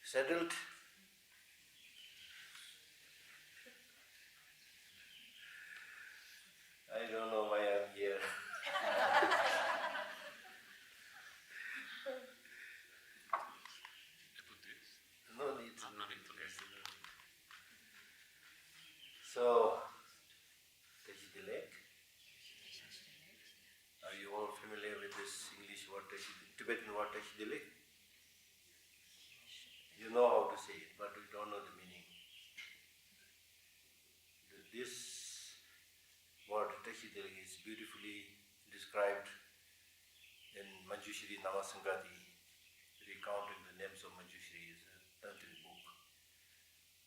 Settled? I don't know why I'm here. No need. I'm not into this. So, Tashi Lake. Are you all familiar with this English word, Tibetan word Tashi Lake? You know how to say it, but you don't know the meaning. This word Tashi Lake is beautifully described in Manjushri Namasangati, recounting the names of Manjushri, is a tantric book.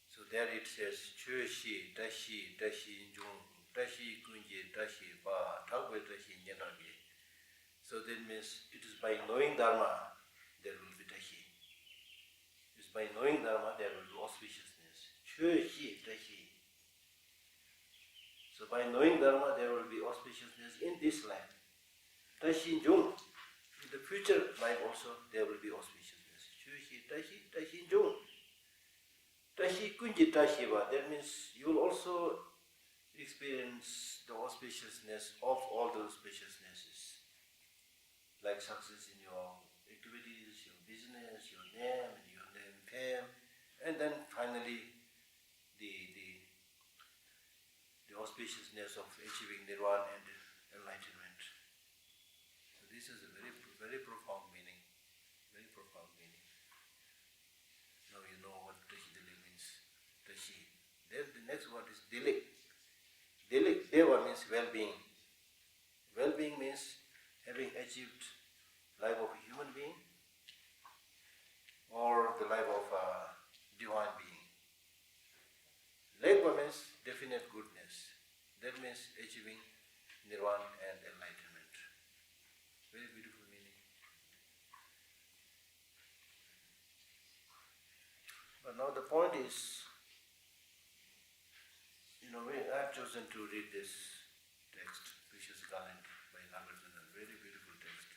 So there it says, Chöshi, Tashi, Tashi, Jung, Tashi, Kunji, Tashi, Ba, Thakwe, Tashi, Nyanage. So that means it is by knowing Dharma, there will be Tashi. It is by knowing Dharma, there will be auspiciousness. Chöshi, Tashi. So by knowing Dharma, there will be auspiciousness in this life. Tashi, Jung. In the future life also, there will be auspiciousness. Chöshi, Tashi, Tashi, Jung. Tashi kunji tashiva, that means you will also experience the auspiciousness of all the auspiciousnesses, like success in your activities, your business, your name fame, and then finally the auspiciousness of achieving nirvana and enlightenment. So this is a very, very profound meaning, very profound meaning. Now you know what Tashi means. Tashi. Then the next word is Dilik. Dilik, Deva means well-being. Well-being means having achieved life of a human being or the life of a divine being. Legva means definite goodness. That means achieving nirvana and enlightenment. Very beautiful meaning. But now the point is, I've chosen to read this text, Precious Garland by Nagarjuna, very beautiful text.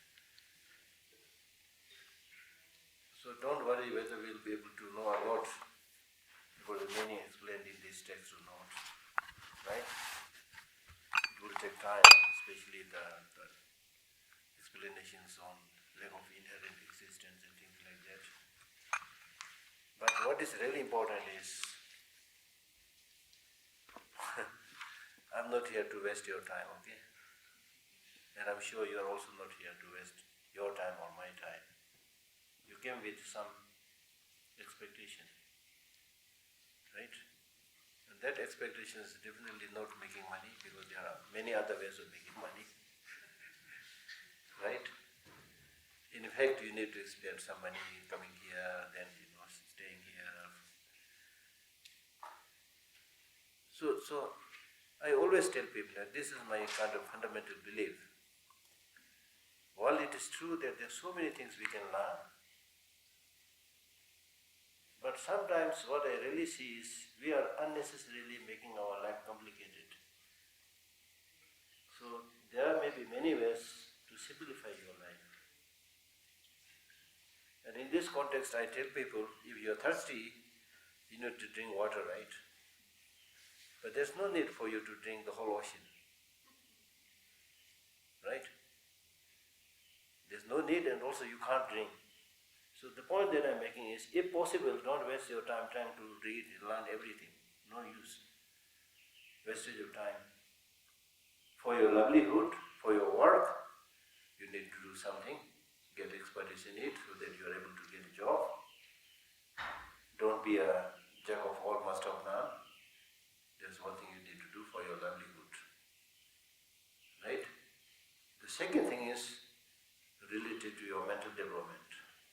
So don't worry whether we'll be able to know a lot about the meaning explained in this text or not, right? It will take time, especially the explanations on lack of inherent existence and things like that. But what is really important is, I'm not here to waste your time, okay? And I'm sure you are also not here to waste your time or my time. You came with some expectation, right? And that expectation is definitely not making money, because there are many other ways of making money, right? In fact, you need to spend some money coming here, then staying here. So I always tell people that this is my kind of fundamental belief. While it is true that there are so many things we can learn, but sometimes what I really see is we are unnecessarily making our life complicated. So there may be many ways to simplify your life. And in this context, I tell people, if you are thirsty, you need to drink water, right? But there's no need for you to drink the whole ocean, right? There's no need, and also you can't drink. So the point that I'm making is, if possible, don't waste your time trying to read and learn everything. No use. Wastage of time. For your livelihood, for your work, you need to do something, get expertise in it so that you are able to get a job. Don't be a jack of all, master of none. There's one thing you need to do for your livelihood. Right? The second thing is related to your mental development,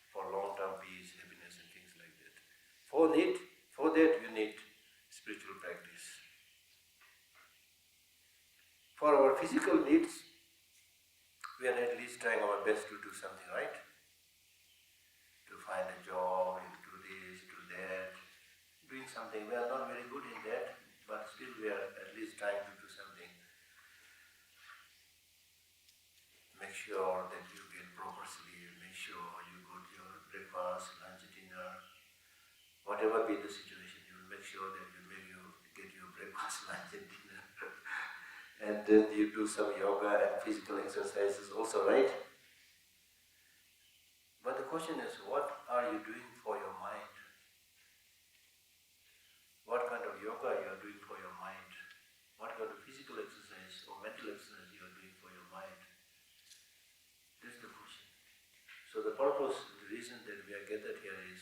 for long-term peace, happiness and things like that. For that you need spiritual practice. For our physical needs, we are at least trying our best to do something, right? To find a job, do this, do that, doing something. We are not very good in that, but still we are at least trying to do something. Make sure that you get proper sleep, make sure you got your breakfast, lunch, dinner, and then you do some yoga and physical exercises also, right? But the question is, what are you doing for your mind? What kind of yoga you are doing for your mind? What kind of physical exercise or mental exercise you are doing for your mind? That's the question. So the purpose, the reason that we are gathered here is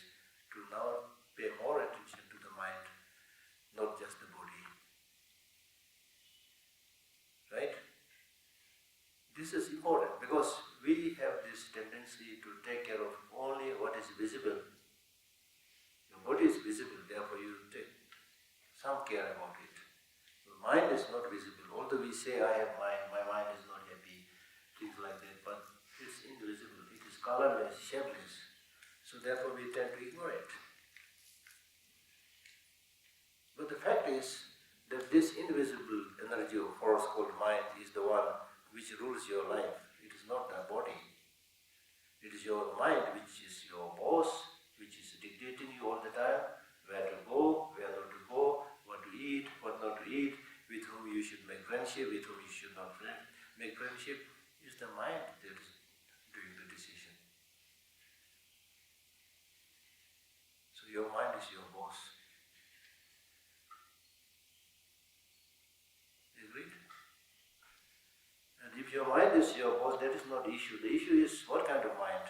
to now pay more attention to the mind, not just the body. Right? This is important because we have this tendency to take care of only what is visible. Your body is visible, therefore you take some care about it. The mind is not visible. Although we say, I have mind, my mind is not happy, things like that, but it's invisible. It is colorless, shapeless. So therefore we tend to ignore it. But the fact is that this invisible energy or force called mind is the one which rules your life. It is not the body. It is your mind which is your boss, which is dictating you all the time, where to go, where not to go, what to eat, what not to eat, with whom you should make friendship, with whom you should not make friendship. It's the mind that is doing the decision. So your mind is your boss. Agreed? And if your mind is your boss, that is not the issue. The issue is what kind of mind?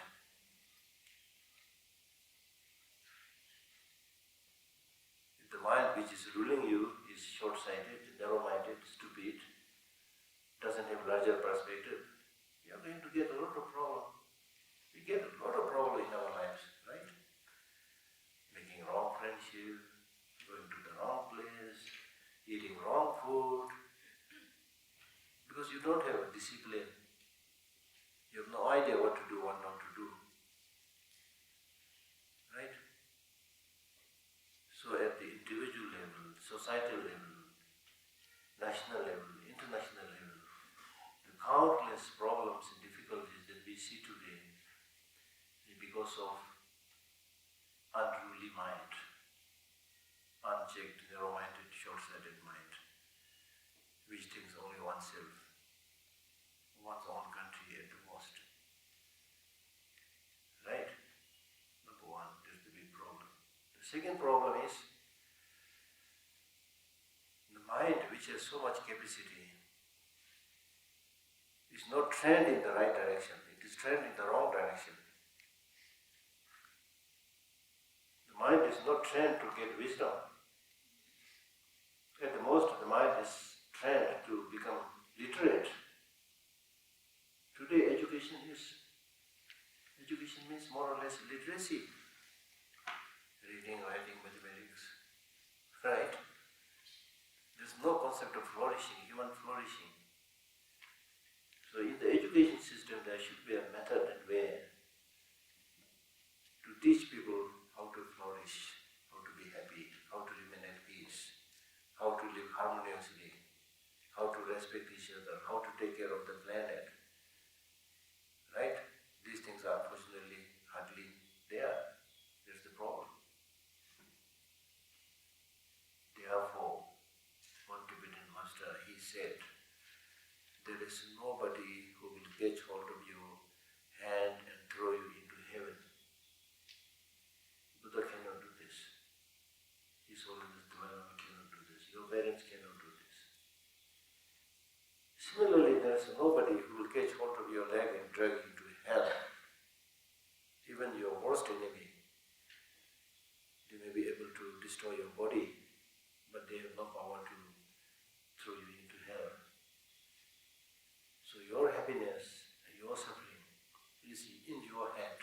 If the mind which is ruling you is short-sighted, narrow-minded, stupid, doesn't have larger perspective, you are going to get a lot of problem. We get a lot of problem in our lives, right? Making wrong friendship, going to the wrong place, eating wrong food, because you don't have a discipline. You have no idea what to do, what not to do. Right? So at the individual level, societal level, national level, international level, the countless problems and difficulties that we see today is because of unruly mind, unchecked, narrow-minded, short-sighted mind, which thinks only oneself, one's own country at the most. Right? Number one, that's the big problem. The second problem is the mind, which has so much capacity, is not trained in the right direction. It is trained in the wrong direction. The mind is not trained to get wisdom. At the most, the mind is trained to become literate. Today, education means more or less literacy. Reading, writing, mathematics. Right? There's no concept of flourishing, human flourishing. So in the education system, there should be a method and way to teach people how to flourish, how to be happy, how to remain at peace, how to live harmoniously, how to respect each other, how to take care of the planet. Right? These things are unfortunately hardly there. That's the problem. Therefore, one Tibetan master, he said, there is nobody who will catch hold of your hand and throw you into heaven. Buddha cannot do this. His Holiness Dalai Lama cannot do this. Your parents cannot do this. Similarly, there is nobody who will catch hold of your leg and drag you into hell. Even your worst enemy, they may be able to destroy your body, but they have no power to throw you into hell. So your happiness and your suffering is in your hand.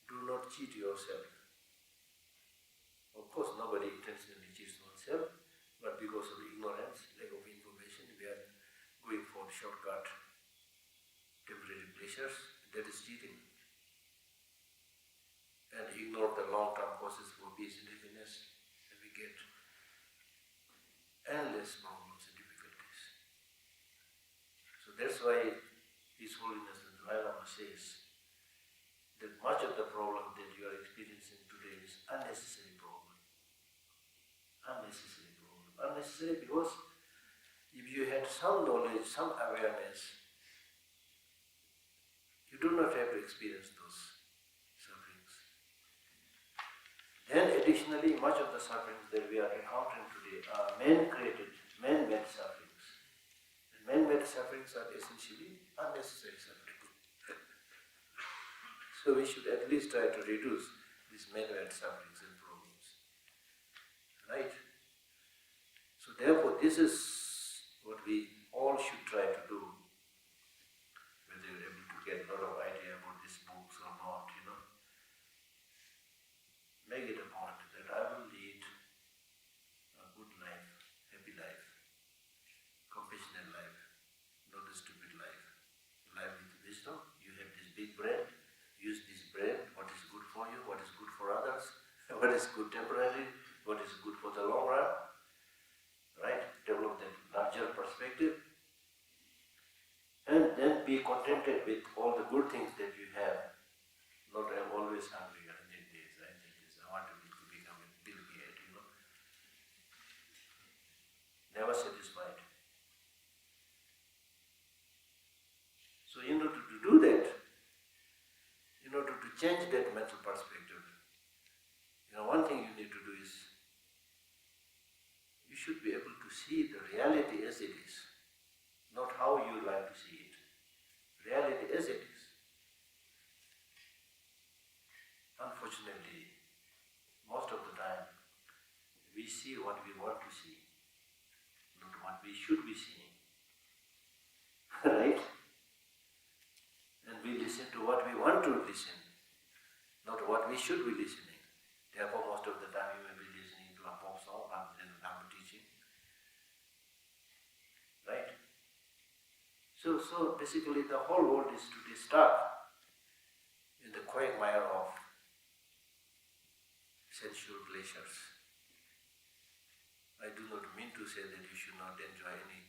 Do not cheat yourself. Of course, nobody intentionally cheats oneself, but because of ignorance, lack of information, we are going for shortcut, temporary pleasures. That is cheating. And ignore the long-term causes for peace and happiness, and we get endless problems and difficulties. So that's why His Holiness the Dalai Lama says that much of the problem that you are experiencing today is unnecessary problem. Unnecessary problem. Unnecessary because if some knowledge, some awareness, you do not have to experience those sufferings. Then additionally, much of the sufferings that we are encountering today are man-created, man-made sufferings. And man-made sufferings are essentially unnecessary sufferings. So we should at least try to reduce these man-made sufferings and problems. Right? So therefore, this is what we all should try to do. Whether you're able to get a lot of idea about these books or not, Make it a point that I will lead a good life, happy life, compassionate life, not a stupid life. Life with wisdom. You have this big brain. Use this brain. What is good for you? What is good for others? What is good temporarily? What is good for the long run? Right? Develop that larger perspective. And then be contented with all the good things that you have. Not I'm always hungry. I need this. I want to become a Bill Gates, Never satisfied. So in order to do that, in order to change that mental perspective, one thing you need to do is you should be able to see the reality as it is, not how you like to see it. Reality as it is. Unfortunately, most of the time, we see what we want to see, not what we should be seeing. Right? And we listen to what we want to listen, not what we should be listening. Therefore, most of the time you may be listening to a pop song rather than a Dhamma teaching. Right? So basically the whole world is today stuck in the quagmire of sensual pleasures. I do not mean to say that you should not enjoy any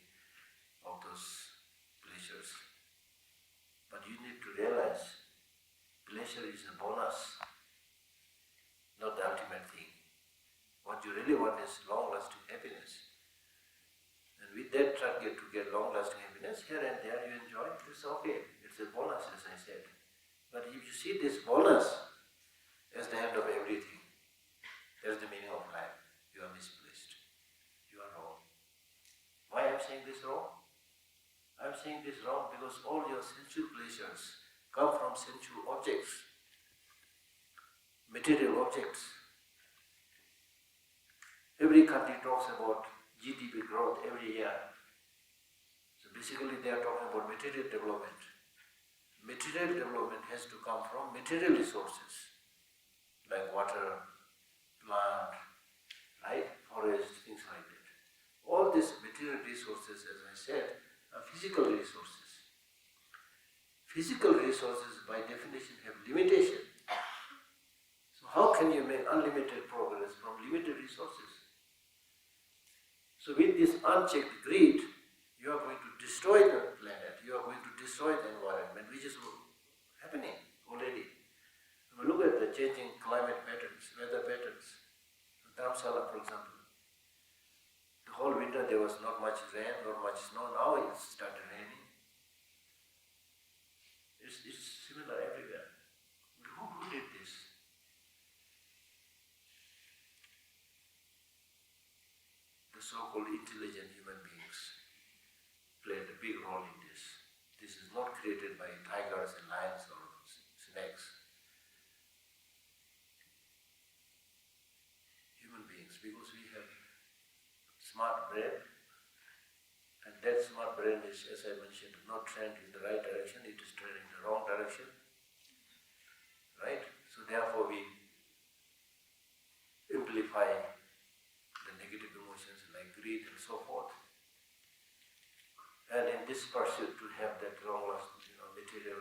of those pleasures, but you need to realize pleasure is a bonus, not the ultimate thing. What you really want is long-lasting happiness. And with that target to get long-lasting happiness, here and there you enjoy, it's okay. It's a bonus, as I said. But if you see this bonus as the end of everything, that's the meaning of life. You are misplaced. You are wrong. Why I'm saying this wrong? I'm saying this wrong because all your sensual pleasures come from sensual objects, material objects. Every country talks about GDP growth every year. So basically they are talking about material development. Material development has to come from material resources, like water, plant, right? Forest, things like that. All these material resources, as I said, are physical resources. Physical resources, by definition, have limitation. So how can you make unlimited progress from limited resources? So with this unchecked greed, you are going to destroy the planet, you are going to destroy the environment, which is happening already. When we look at the changing climate patterns, weather patterns, Dharamsala, for example, the whole winter there was not much rain, not much snow, now it started raining. It's similar everywhere. Who did this? The so-called intelligent human beings played a big role in this. This is not created by tigers and lions or snakes. Human beings, because we have smart brain, and that smart brain is, as I mentioned, not trained in the right direction, it is trained in the wrong direction. Right? So therefore we amplify the negative emotions like greed and so forth. And in this pursuit to have that long-lasting, material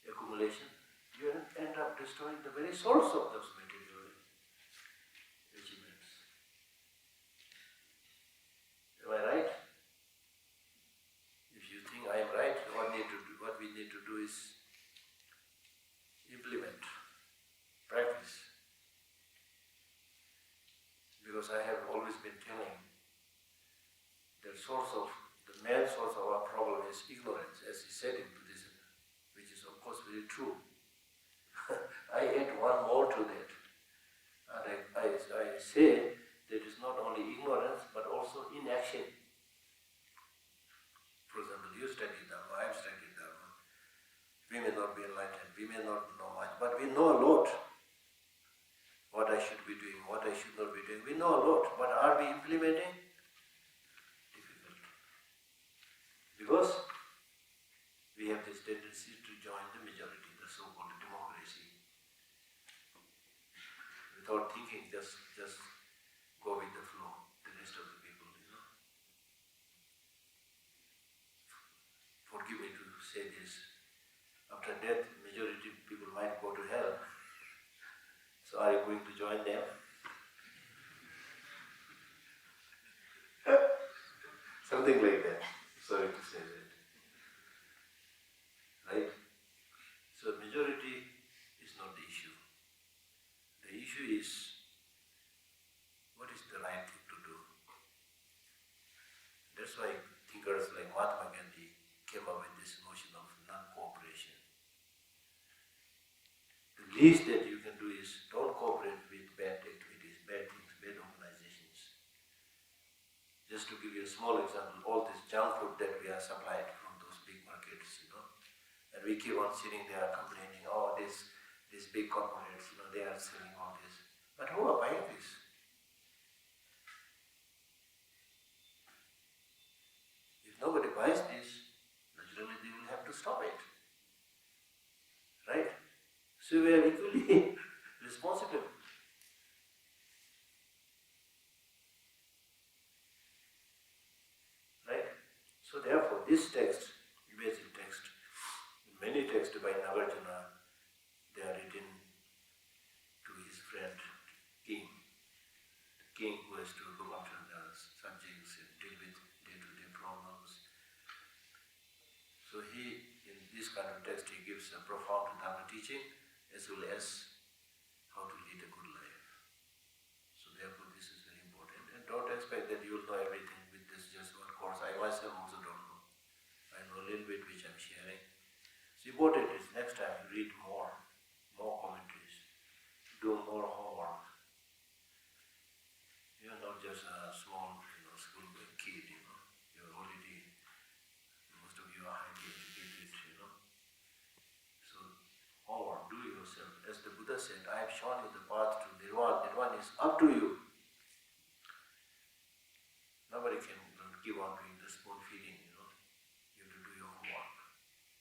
accumulation, you end up destroying the very source of those material achievements. Am I right? If you think I am right, what we need to do is implement, practice. Because I have always been telling the source of the is ignorance, as he said in Buddhism, which is of course very true. I add one more to that. And I say that it's not only ignorance but also inaction. For example, you study Dharma, I have studied Dharma. We may not be enlightened, we may not know much, but we know a lot. What I should be doing, what I should not be doing. We know a lot, but are we implementing? Difficult. Because we have this tendency to join the majority, the so-called democracy. Without thinking, just go with the flow, the rest of the people, Forgive me to say this. After death, majority people might go to hell. So are you going to join them? Something like that. Sorry to say that. Right? So majority is not the issue. The issue is, what is the right thing to do? That's why thinkers like Mahatma Gandhi came up with this notion of non-cooperation. The least that you can do is don't cooperate with bad activities, bad things, bad organizations. Just to give you a small example, all this junk food that we are supplied from those big markets, and we keep on sitting there complaining, oh, these big corporates, they are selling all this. But who are buying this? If nobody buys this, naturally they will have to stop it. Right? So we are equally responsible. Right? So therefore, this text, basic text, many texts by Nagarjuna, they are written to his friend, king. The king who has to look after the subjects and deal with day-to-day problems. So he, in this kind of text, he gives a profound Dharma teaching as well as how to lead a good life. So therefore this is very important. And don't expect that you will know everything with this just one course. I myself also don't know. I know a little bit which I'm sharing. So important is next time you read more commentaries, do more homework. You're not just a small school kid, You're already, most of you are highly educated, So homework, do yourself. As the Buddha said, I have shown you the path to Nirvana. Nirvana is up to you. Nobody can keep on doing the spoon feeding, You have to do your homework.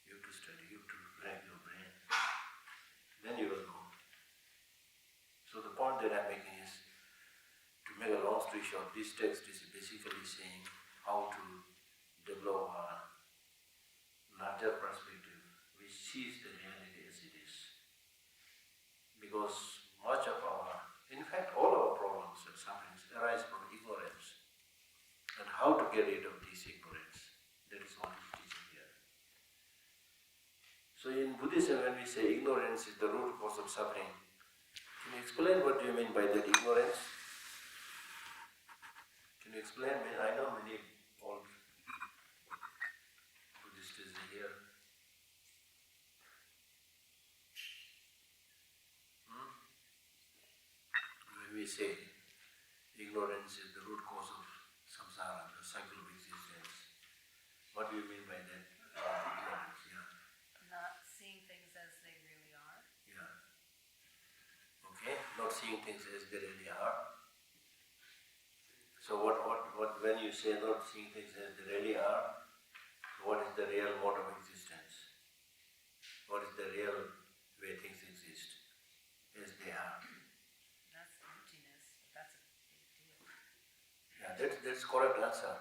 You have to study, you have to drag your brain. Then you will know. So the point that I'm making is, to make a long story short, this text is basically saying how to develop a larger perspective which sees the reality as it is. Because much of in fact all our problems and sufferings arise from ignorance. And how to get rid of this ignorance, that is what he's teaching here. So in Buddhism, when we say ignorance is the root cause of suffering, can you explain what do you mean by that ignorance? Can you explain? I know many old Buddhists are here. When we say ignorance is the root cause of samsara, the cycle of existence, what do you mean by that? Ignorance, Not seeing things as they really are. Yeah. Okay, not seeing things as they really are. So what when you say not seeing things as they really are, what is the real mode of existence? What is the real way things exist as they are? That's emptiness, but that's a big deal. Yeah, that's correct answer.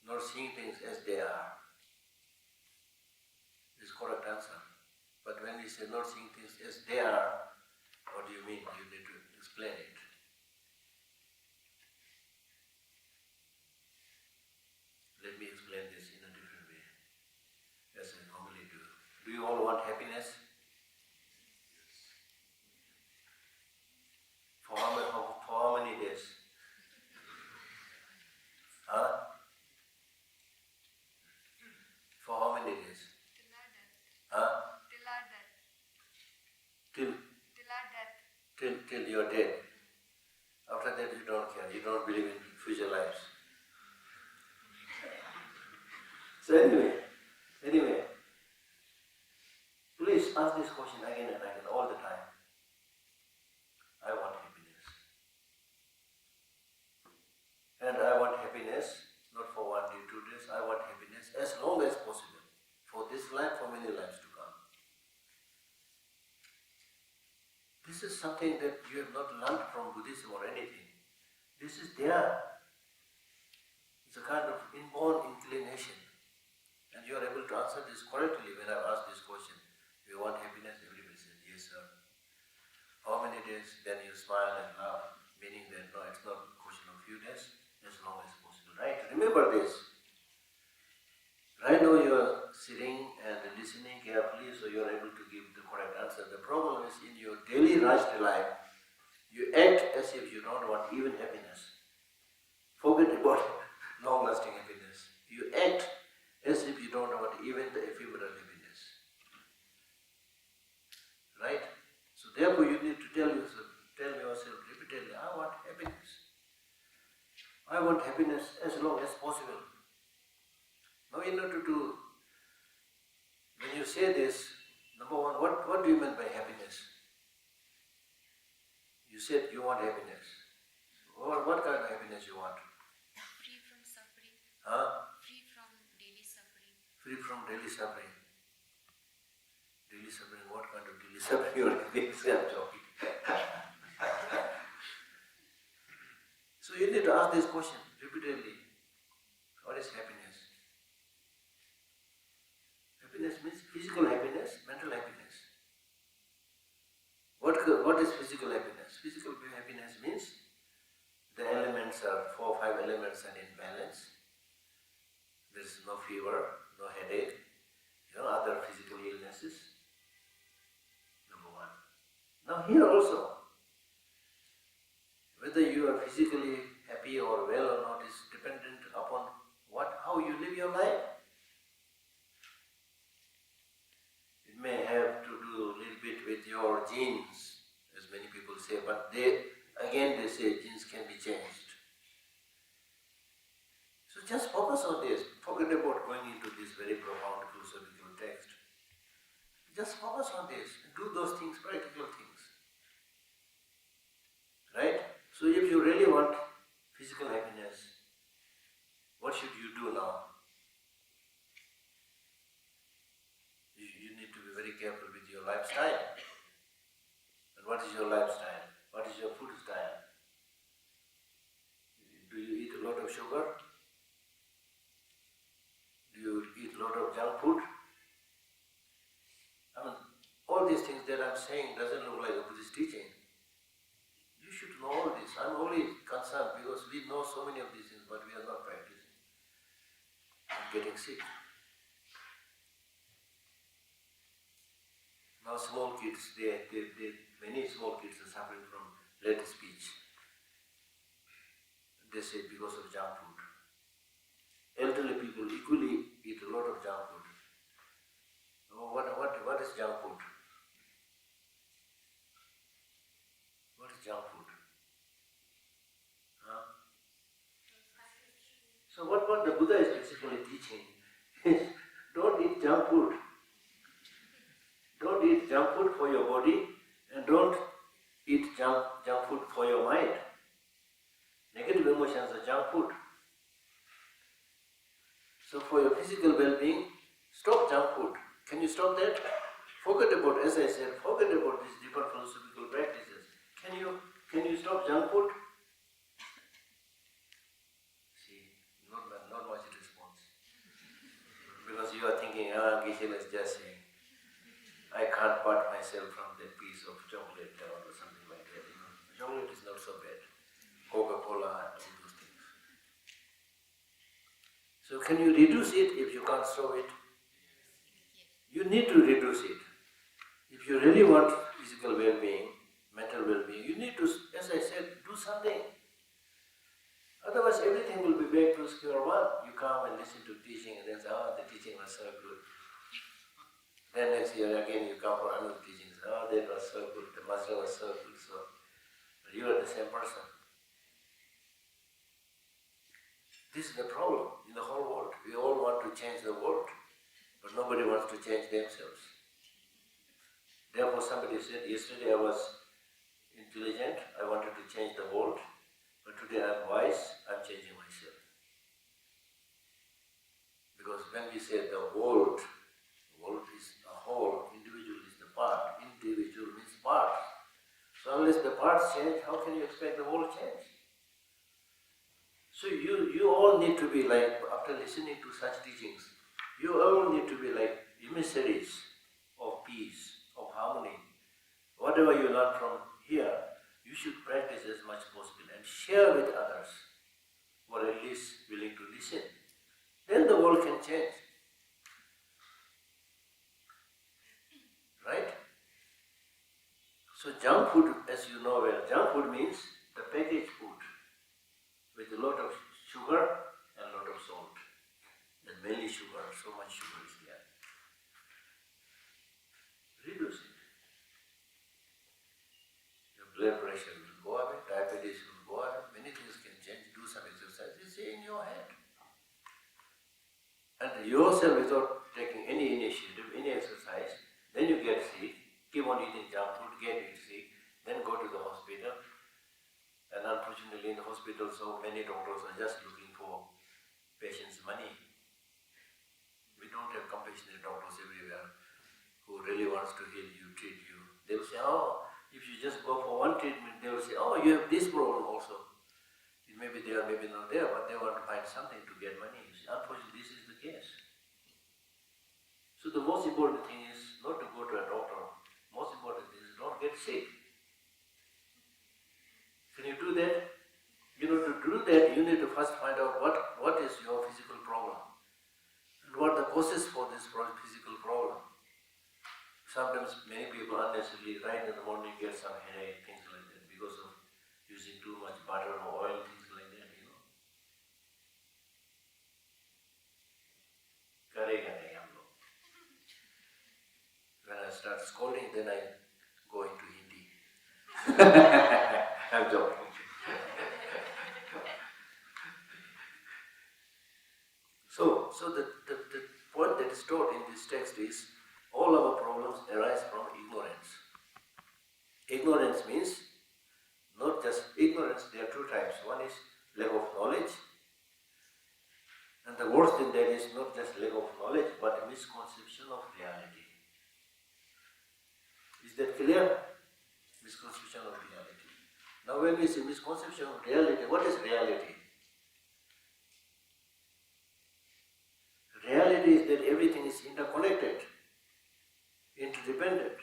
Not seeing things as they are is correct answer. But when we say not seeing things as they are, what do you mean? You need to explain it. Let me explain this in a different way, as I normally do. Do you all want happiness? For how many days? Huh? till you are dead. After that you don't care, you don't believe in future lives. So anyway, please ask this question again and again, all the time. I want happiness. And I want happiness, not for 1 day, 2 days, I want happiness as long as possible. For this life, for many lives to come. This is something that you have not learned from Buddhism or anything. This is there. It's a kind of inborn inclination. And you are able to answer this correctly when I ask this question. You want happiness? Everybody says, yes, sir. How many days? Then you smile and laugh, meaning that no, it's not a question of few days, as long as possible. Right? Remember this. Right now you are sitting and listening carefully, so you are able to give the correct answer. The problem is in your daily rushed life, you act as if you don't want even happiness. Forget about long-lasting happiness. You act as if you don't want even the ephemeral happiness. Right? So therefore you need to tell yourself repeatedly, I want happiness. I want happiness as long as possible. Now in order to, when you say this, number one, what do you mean by happiness? You said you want happiness. What kind of happiness you want? Free from suffering. Huh? Free from daily suffering. Free from daily suffering. Daily suffering, what kind of daily suffering you are having? I'm joking. So you need to ask this question repeatedly. What is happiness? Happiness means physical happiness, mental happiness. What is physical happiness? Physical happiness means the elements are 4 or 5 elements are in balance. There is no fever, no headache, other physical illnesses. Number one. Now here also, whether you are physically happy or well or not is dependent upon how you live your life. It may have to do a little bit with your genes, as many people say, but they say genes can be changed. So just focus on this. Forget about going into this very profound philosophical text. Just focus on this and do those things, practical things. Right? So if you really want physical happiness, what should you do now? You need to be very careful with your lifestyle. And what is your lifestyle? What is your food style? Do you eat a lot of sugar? Do you eat a lot of junk food? All these things that I'm saying doesn't look like a Buddhist teaching. You should know all this. I'm only concerned because we know so many of these things, but we are not practicing. I'm getting sick. Now small kids, many small kids are suffering from late speech. They say because of junk food. Elderly people equally eat a lot of junk food. What is junk food? What is junk food? Huh? So what the Buddha is basically teaching is don't eat junk food. Don't eat junk food for your body and don't eat junk food for your mind. Negative emotions are junk food. So for your physical well-being, stop junk food. Can you stop that? Forget about, as I said, forget about these different philosophical practices. Can you stop junk food? See, not much response. Because you are thinking, Geshe is just saying, I can't part myself from that piece of chocolate or something like that. Chocolate is not so bad. Coca-Cola and all those things. So can you reduce it if you can't stop it? You need to reduce it. If you really want physical well-being, mental well-being, you need to, as I said, do something. Otherwise everything will be back to square one. You come and listen to teaching and then say, the teaching was so good. Then next year again you come for another teaching, that was so good, the master was so good. So You are the same person. This is the problem in the whole world. We all want to change the world, but nobody wants to change themselves. Therefore, somebody said, yesterday I was intelligent, I wanted to change the world, but today I am wise, I am changing myself. Because when we say the world is a whole, individual is the part, individual means part. So unless the parts change, how can you expect the world change? So you all need to be like, after listening to such teachings, you all need to be like emissaries of peace, of harmony. Whatever you learn from here, you should practice as much as possible and share with others who are at least willing to listen. Then the world can change. Right? So junk food, as you know well, junk food means the packaged food with a lot of sugar and a lot of salt. And mainly sugar, so much sugar is there. Reduce it. Your blood pressure will go away, diabetes will go away, many things can change. Do some exercise, it's in your head. And yourself, without taking any initiative, any exercise, then you get sick, keep on eating junk food, get sick, then go to the hospital. And unfortunately in the hospital, so many doctors are just looking for patients' money. We don't have compassionate doctors everywhere who really wants to heal you, treat you. They will say, oh, if you just go for one treatment, they will say, oh, you have this problem also. It may be there, maybe not there, but they want to find something to get money. Unfortunately, this is the case. So the most important thing is not to go to a doctor. Most important thing is don't get sick. Can you do that? You know, to do that, you need to first find out what is your physical problem and what are the causes for this physical problem. Sometimes many people unnecessarily right in the morning get some headache, things like that, because of using too much butter or oil, things like that, you know. When I start scolding, then I go into Hindi. I'm joking. So the point that is taught in this text is all our problems arise from ignorance. Ignorance means not just ignorance, there are two types. One is lack of knowledge, and the worst in that is not just lack of knowledge, but a misconception of reality. Is that clear? Misconception of reality. Now when we say misconception of reality, what is reality? Reality is that everything is interconnected, interdependent.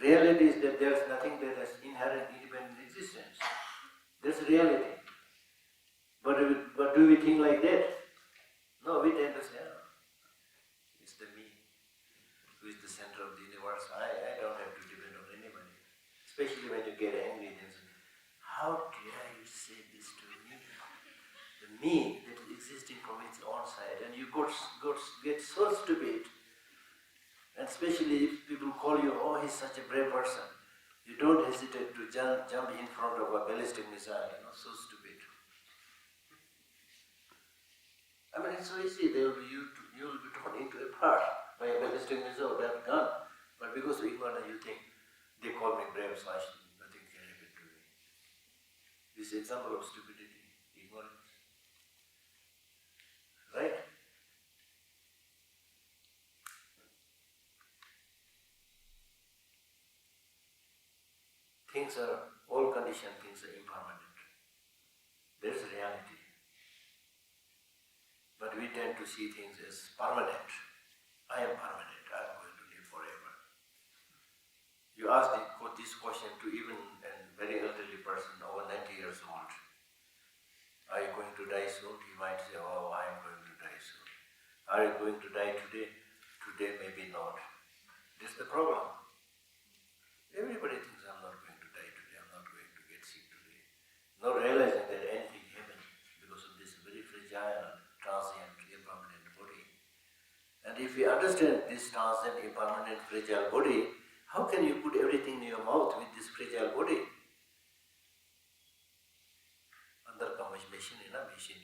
Reality is that there is nothing that has inherent independent existence. That's reality. But do we think like that? No, we tend to say, oh, it's the me who is the center of the universe. I don't have to depend on anybody. Especially when you get angry and say, how dare you say this to me? The me that is existing from its own side, and you get so stupid. And especially if people call you, oh, he's such a brave person. You don't hesitate to jump in front of a ballistic missile, so stupid. I mean, it's so easy, you will be torn into a part by a ballistic missile, that gun. But because of ignorance, you think, they call me brave, so nothing can happen to me. This is an example of stupidity, ignorance. Right? All conditioned things are impermanent. There is reality. But we tend to see things as permanent. I am permanent, I am going to live forever. You ask this question to even a very elderly person over 90 years old. Are you going to die soon? He might say, oh, I am going to die soon. Are you going to die today? Today maybe not. That's the problem. Everybody thinks I'm not going to die today, I'm not going to get sick today. Not realizing that anything happens because of this very fragile, transient, impermanent body. And if we understand this transient, impermanent, fragile body, How can you put everything in your mouth with this fragile body? अंदर का machine है ना, machine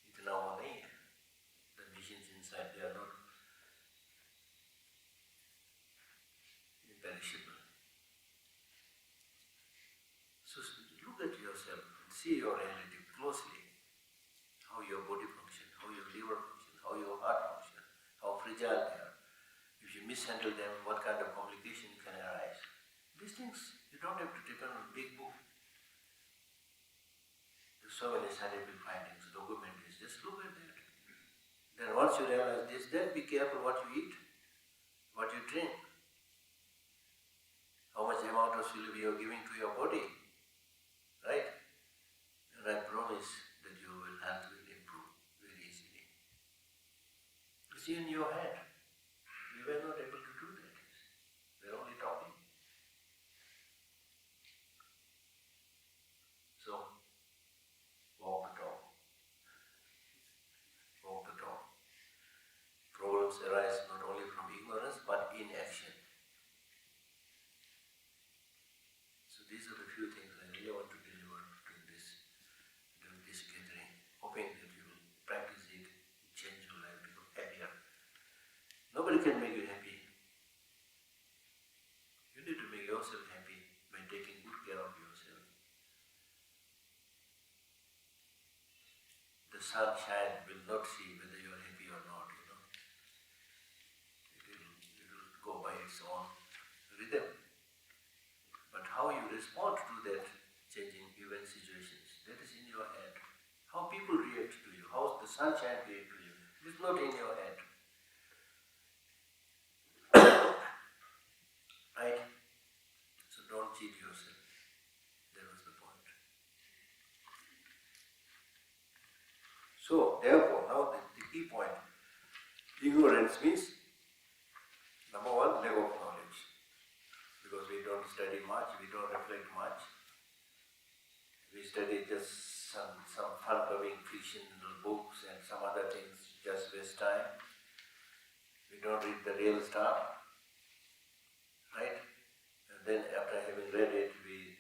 इतना वो नहीं है. The machines inside, they are not imperishable. So look at yourself, see your reality closely. How your body functions, how your liver functions, how your heart functions, how fragile they are. If you mishandle them, what kind of complication can arise? These things, you don't have to depend on a big book. There's so many scientific findings, documented. Just look at that. Then once you realize this, then be careful what you eat, what you drink, how much amount of fluid you are giving to your body, right? And I promise that your health will improve very easily. It's in your head. We were not able to do that. We're only talking. So, walk the talk. Walk the talk. Problems arise not only from ignorance but inaction. So these are the few things I really want to deliver during this gathering, hoping that you will practice it, change your life, become happier. Nobody can make you happy. You need to make yourself happy by taking good care of yourself. The sunshine will not see whether you are happy or not, you know. It will go by its own rhythm. But how you respond to that changing event situations, that is in your head. How people react to you, how the sunshine react to you, it is not in your head. Right? So don't cheat yourself. That was the point. So, therefore, now the key point. Ignorance means, number one, lack of knowledge. Because we don't study much, we don't reflect much. We study just some fun-loving fictional books and some other things, just waste time. We don't read the real stuff, right? And then after having read it, we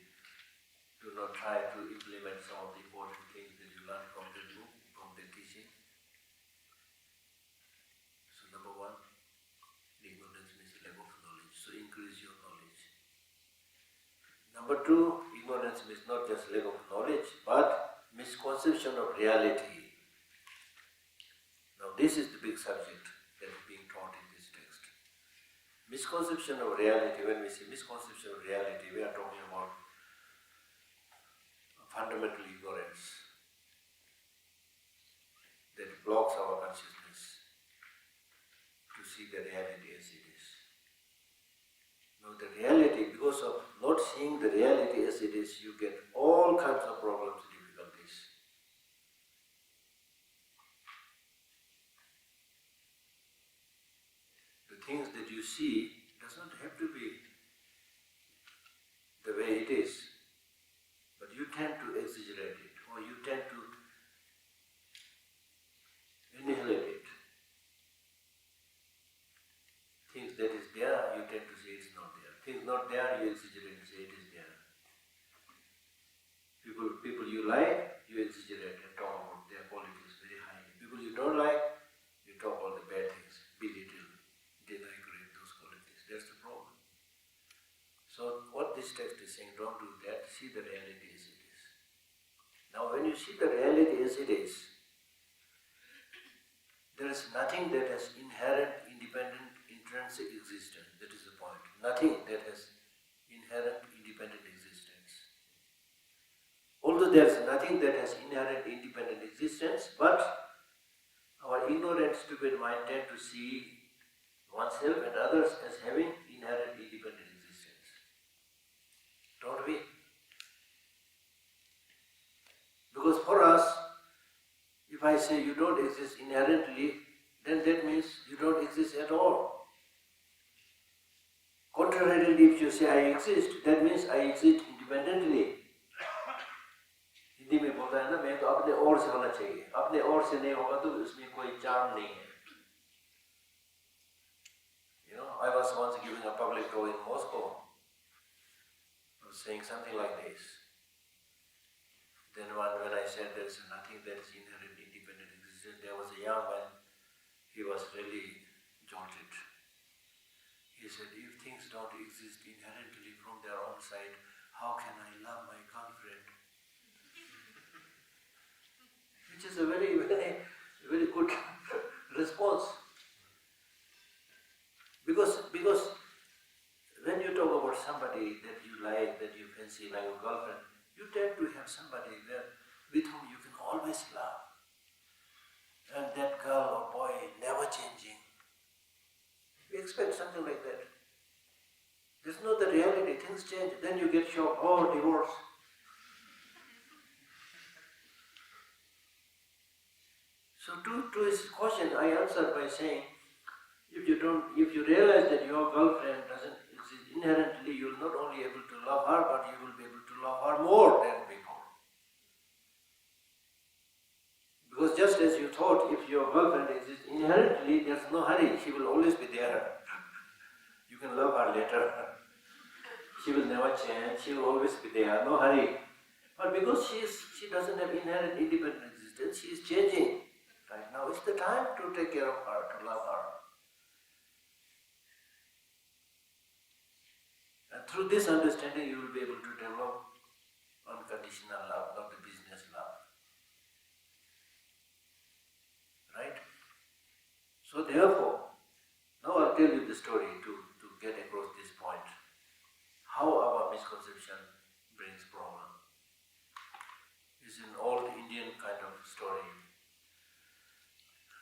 do not try to implement some of the important things that you learn from the book, from the teaching. So number one, ignorance means lack of knowledge, so increase your knowledge. Number two, ignorance means not just lack of knowledge, but misconception of reality. Now this is the big subject that is being taught in this text. Misconception of reality, when we say misconception of reality, we are talking about fundamental ignorance that blocks our consciousness to see the reality as it is. Now the reality, because of not seeing the reality as it is, you get all kinds of problems, difficulties. The things that you see does not have to be the way it is, but you tend to exaggerate it, or you tend to annihilate it. Things that is there, you tend to say it's not there. Things not there, you exaggerate and say it is there. People you like, you exaggerate and talk about their qualities very highly. People you don't like, you talk about the bad things, belittle, denigrate those qualities. That's the problem. So what this text is saying, don't do that, see the reality as it is. Now when you see the reality as it is, there is nothing that has inherent, independent, intrinsic existence. That is the point. Nothing that has inherent, independent existence. Although there is nothing that has inherent, independent existence, but our ignorant, stupid mind tend to see oneself and others as having inherent, independent existence. Don't we? Because for us, if I say you don't exist inherently, then that means you don't exist at all. Contrarily, if you say I exist, that means I exist independently. Hindi में बोलता है ना, मैं तो अपने ओर से होना चाहिए. अपने ओर से नहीं होगा तो उसमें कोई charm नहीं है. You know, I was once giving a public talk in Moscow. I was saying something like this. Then when I said there is nothing that is inherent independent existence, there was a young man, he was really jolted. He said, if things don't exist inherently from their own side, how can I love my girlfriend? Which is a very, very, very good response. Because when you talk about somebody that you like, that you fancy, like a girlfriend, you tend to have somebody there with whom you can always love. And that girl or boy never changing. We expect something like that. That's not the reality, things change, then you get shocked, oh, divorce. So to his question, I answered by saying, if you realize that your girlfriend doesn't exist inherently, you will not only able to love her, but you will be able to love her more than before. Because just as you thought, if your girlfriend exists inherently, there's no hurry, she will always be there. You can love her later. She will never change, she will always be there, no hurry. But because she doesn't have inherent independent existence, she is changing. Right now is the time to take care of her, to love her. And through this understanding, you will be able to develop unconditional love, not the business love. Right? So therefore, now I'll tell you the story to get across this point. How our misconception brings problem. It's an old Indian kind of story.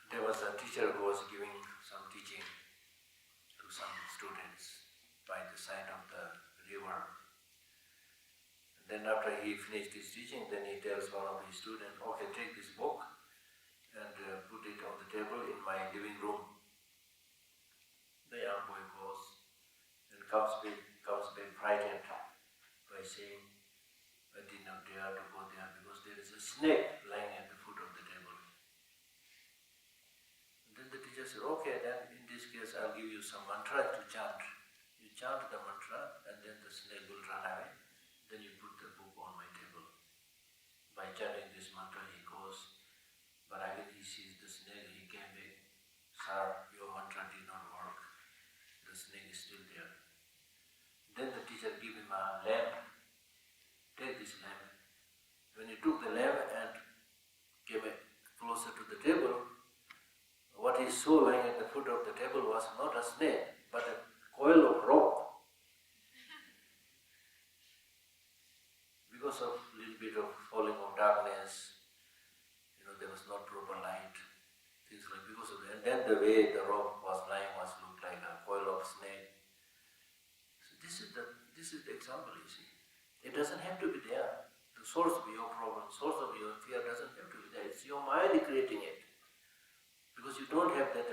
There was a teacher who was giving some teaching to some students by the side of the river. And then after he finished his teaching, then he tells one of his students, okay, take this book and put it on the table in my living room. The young boy goes and comes back frightened by saying, I did not dare to go there because there is a snake lying at the foot of the table. Then the teacher said, okay, then in this case I'll give you some mantra to chant. You chant the mantra and then the snake will run away. Then you put the book on my table. By chanting this mantra he goes, but again he sees the snake, he came back. Sir, your mantra did not work. The snake is still there. Then the teacher gave him a lamp. Take this lamp. When he took the lamp and came closer to the table, what he saw lying at the foot of the table was not a snake, but a coil of rope. Because of a little bit of falling of darkness, there was not proper light, things like because of that. And then the way the rope was lying looked like a coil of snake. So this is the example, you see. It doesn't have to be there. The source of your problem, source of your fear doesn't have to be there. It's your mind creating it. Because you don't have that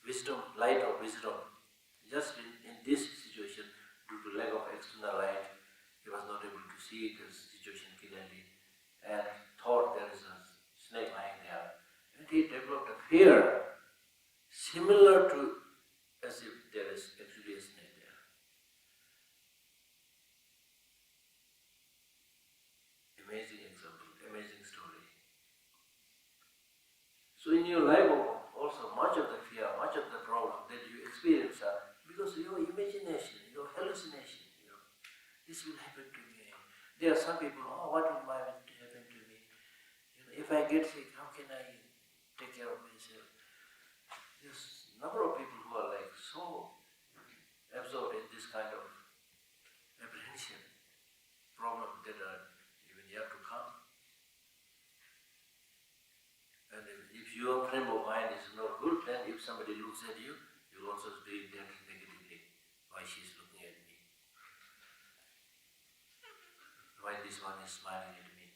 wisdom, light of wisdom. Just in this situation, due to lack of external light, he was not able to see the situation clearly and thought there is a snake lying there. And he developed a fear similar to as if there is actually a snake there. Amazing example, amazing story. So in your life also, much of the fear, much of the problem that you experience are because of your imagination, your hallucination. This will happen to me. There are some people, what will happen to me? If I get sick, how can I take care of myself? There's a number of people who are like so absorbed in this kind of apprehension, problems that are even yet to come. And if your frame of mind is not good, then if somebody looks at you, you'll also read that negatively. Why she's looking at me? Why this one is smiling at me?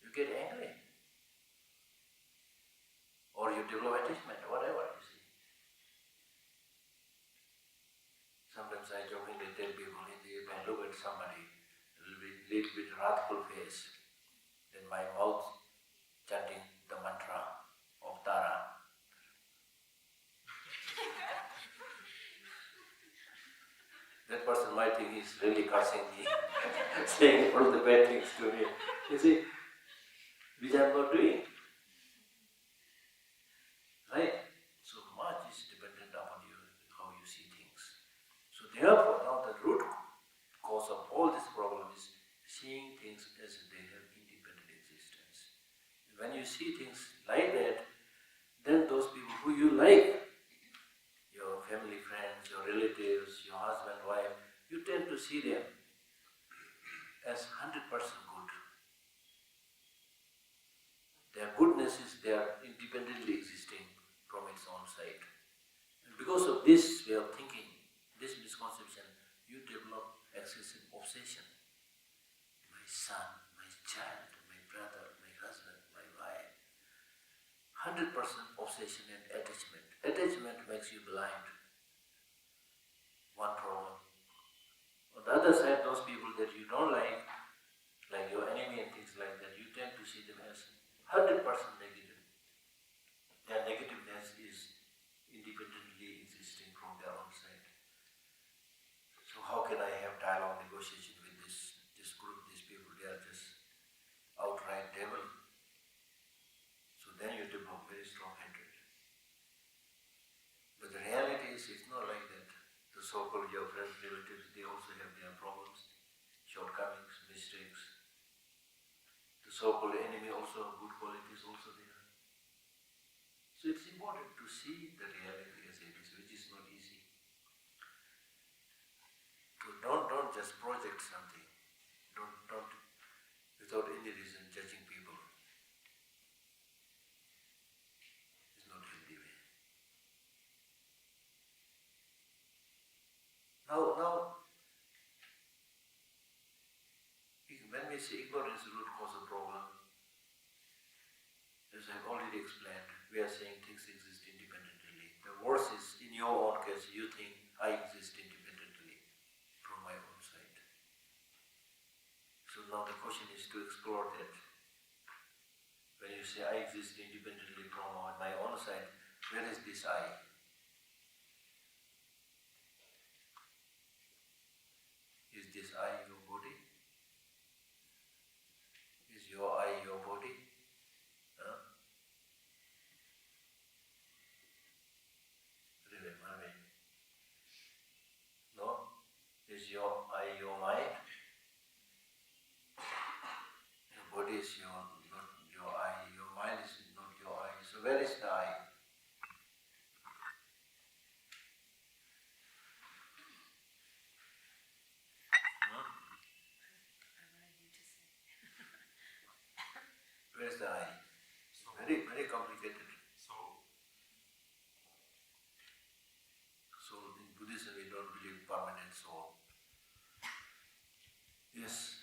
You get angry. Or you develop attachment, whatever, you see. Sometimes I jokingly tell people, if I look at somebody, a little bit wrathful face, then my mouth chanting the mantra of Tara. person might think he's really cursing me, saying all the bad things to me. You see, which I'm not doing. Right? So much is dependent upon you, how you see things. So therefore, now the root cause of all this problem is seeing things as they have independent existence. When you see things like that, then those people who you like, your family, friends, your relatives, your husband, wife, you tend to see them as 100% good. Their goodness is there independently existing from its own side. And because of this way of thinking, this misconception, you develop excessive obsession. My son, my child, my brother, my husband, my wife. 100% obsession and attachment. Attachment makes you blind. One problem. On the other side, those people that you don't like your enemy and things like that, you tend to see them as 100% negative. Their negativeness is independently existing from their own side. So how can I have dialogue, negotiation with this group, these people? They are just outright devil. So then you develop very strong hatred. But the reality is, it's not like that. The so-called your friends, relatives, they also have their problems, shortcomings, mistakes. The so-called enemy also have good qualities also there. So it's important to see the reality as it is, which is not easy. So don't just project something. Don't without any reason judging people. It's not healthy way. Now, when we say ignorance is the root cause of problem, as I've already explained, we are saying things exist independently. The worst is, in your own case, you think I exist independently from my own side. So now the question is to explore that. When you say I exist independently from my own side, where is this I? Is this I your body? Is your I your body? Huh? Really, no? Is your I your mind? Your body is not your I. Your mind is not your I. So where is the I? Where is the I? Very, very complicated. So in Buddhism we don't believe permanent soul. Yes.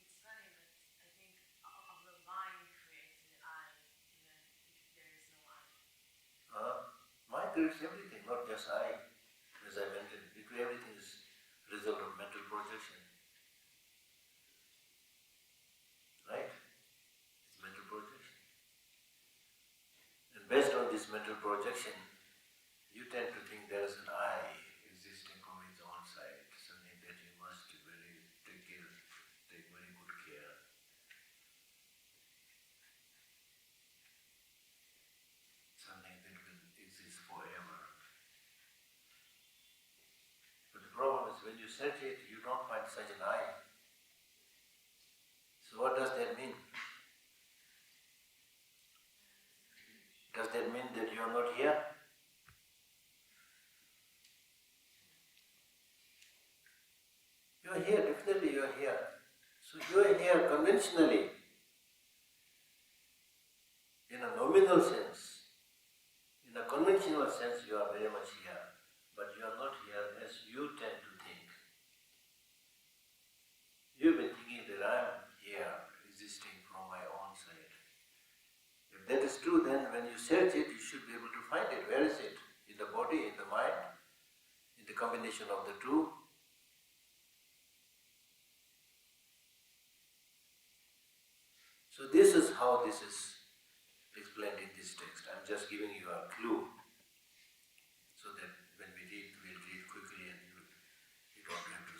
It's funny, but I think of the mind creates the I, even if there is no I. Mind creates everything, not just I. As I mentioned, everything is result of mental projection. Right? It's mental projection. And based on this mental projection, you tend to think there is an I existing from its own side, something that you must take very good care. Something that will exist forever. But the problem is when you search it, you don't find such an I. So what does that mean? Does that mean that you are not here? You are here, definitely you are here. So you are here conventionally, in a nominal sense. In a conventional sense, you are very much here, but you are not here as you tend to think. You've been thinking that I am here, existing from my own side. If that is true, then when you search it, you should be able to find it. Where is it? In the body, in the mind, in the combination of the two? So this is how this is explained in this text. I'm just giving you a clue so that when we read, we'll read quickly and you don't have to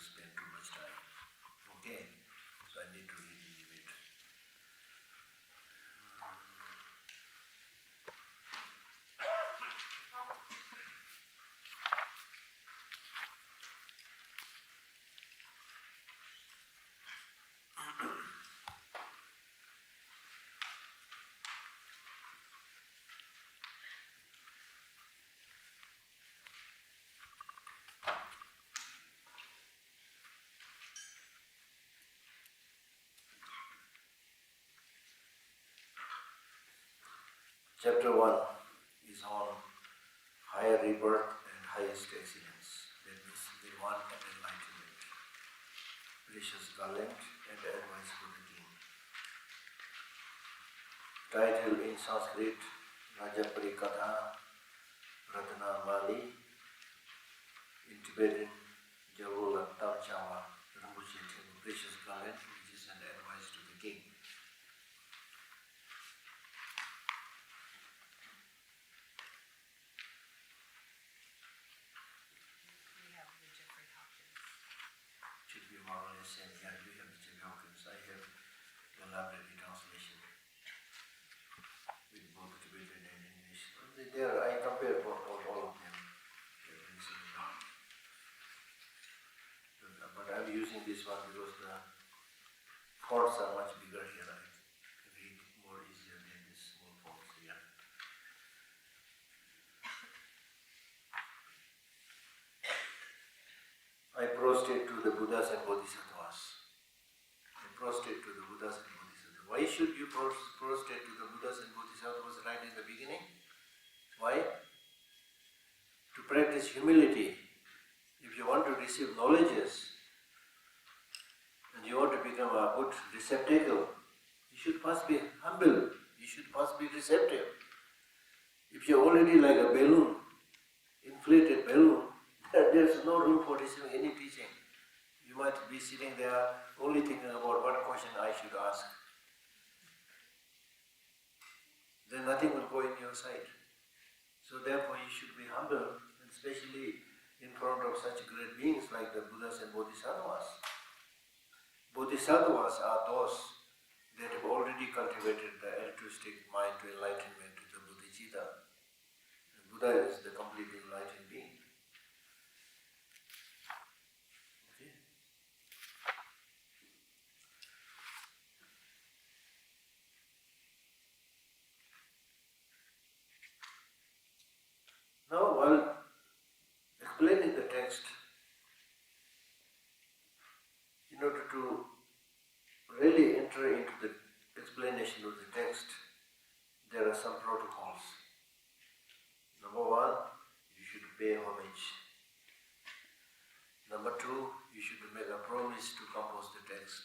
Chapter 1 is on higher rebirth and highest excellence. That means Nirvana and enlightenment. Precious Garland and advice for the king. Title in Sanskrit, Rajapari Katha Ratna Mali. In Tibetan, Javola Tamchawa Precious Garland, which is an advice to the king. We have the Jeffrey Hopkins. Should be more or less same. Yeah, we have the Jeffrey Hopkins. I have the library translation with both Tibetan and English. There, I compare all of them. But I'm using this one because the fonts are much bigger here. I can read more easier than these small fonts here. I prostrate to the Buddhas and Bodhisattvas. I prostrate to the Buddhas and Bodhisattvas. Why should you prostrate to the Buddhas and Bodhisattvas right in the beginning? Why? To practice humility. If you want to receive knowledges and you want to become a good receptacle, you should first be humble. You should first be receptive. If you're already like a balloon, inflated balloon, there's no room for receiving any teaching. You might be sitting there only thinking about what question I should ask. Then nothing will go in your sight. So therefore you should be humble, and especially in front of such great beings like the Buddhas and Bodhisattvas. Bodhisattvas are those that have already cultivated the altruistic mind to enlightenment, to the Bodhicitta. And Buddha is the completely enlightened being. Okay? Now, while explaining the text, in order to really enter into the explanation of the text, there are some protocols. Number one, you should pay homage. Number two, you should make a promise to compose the text.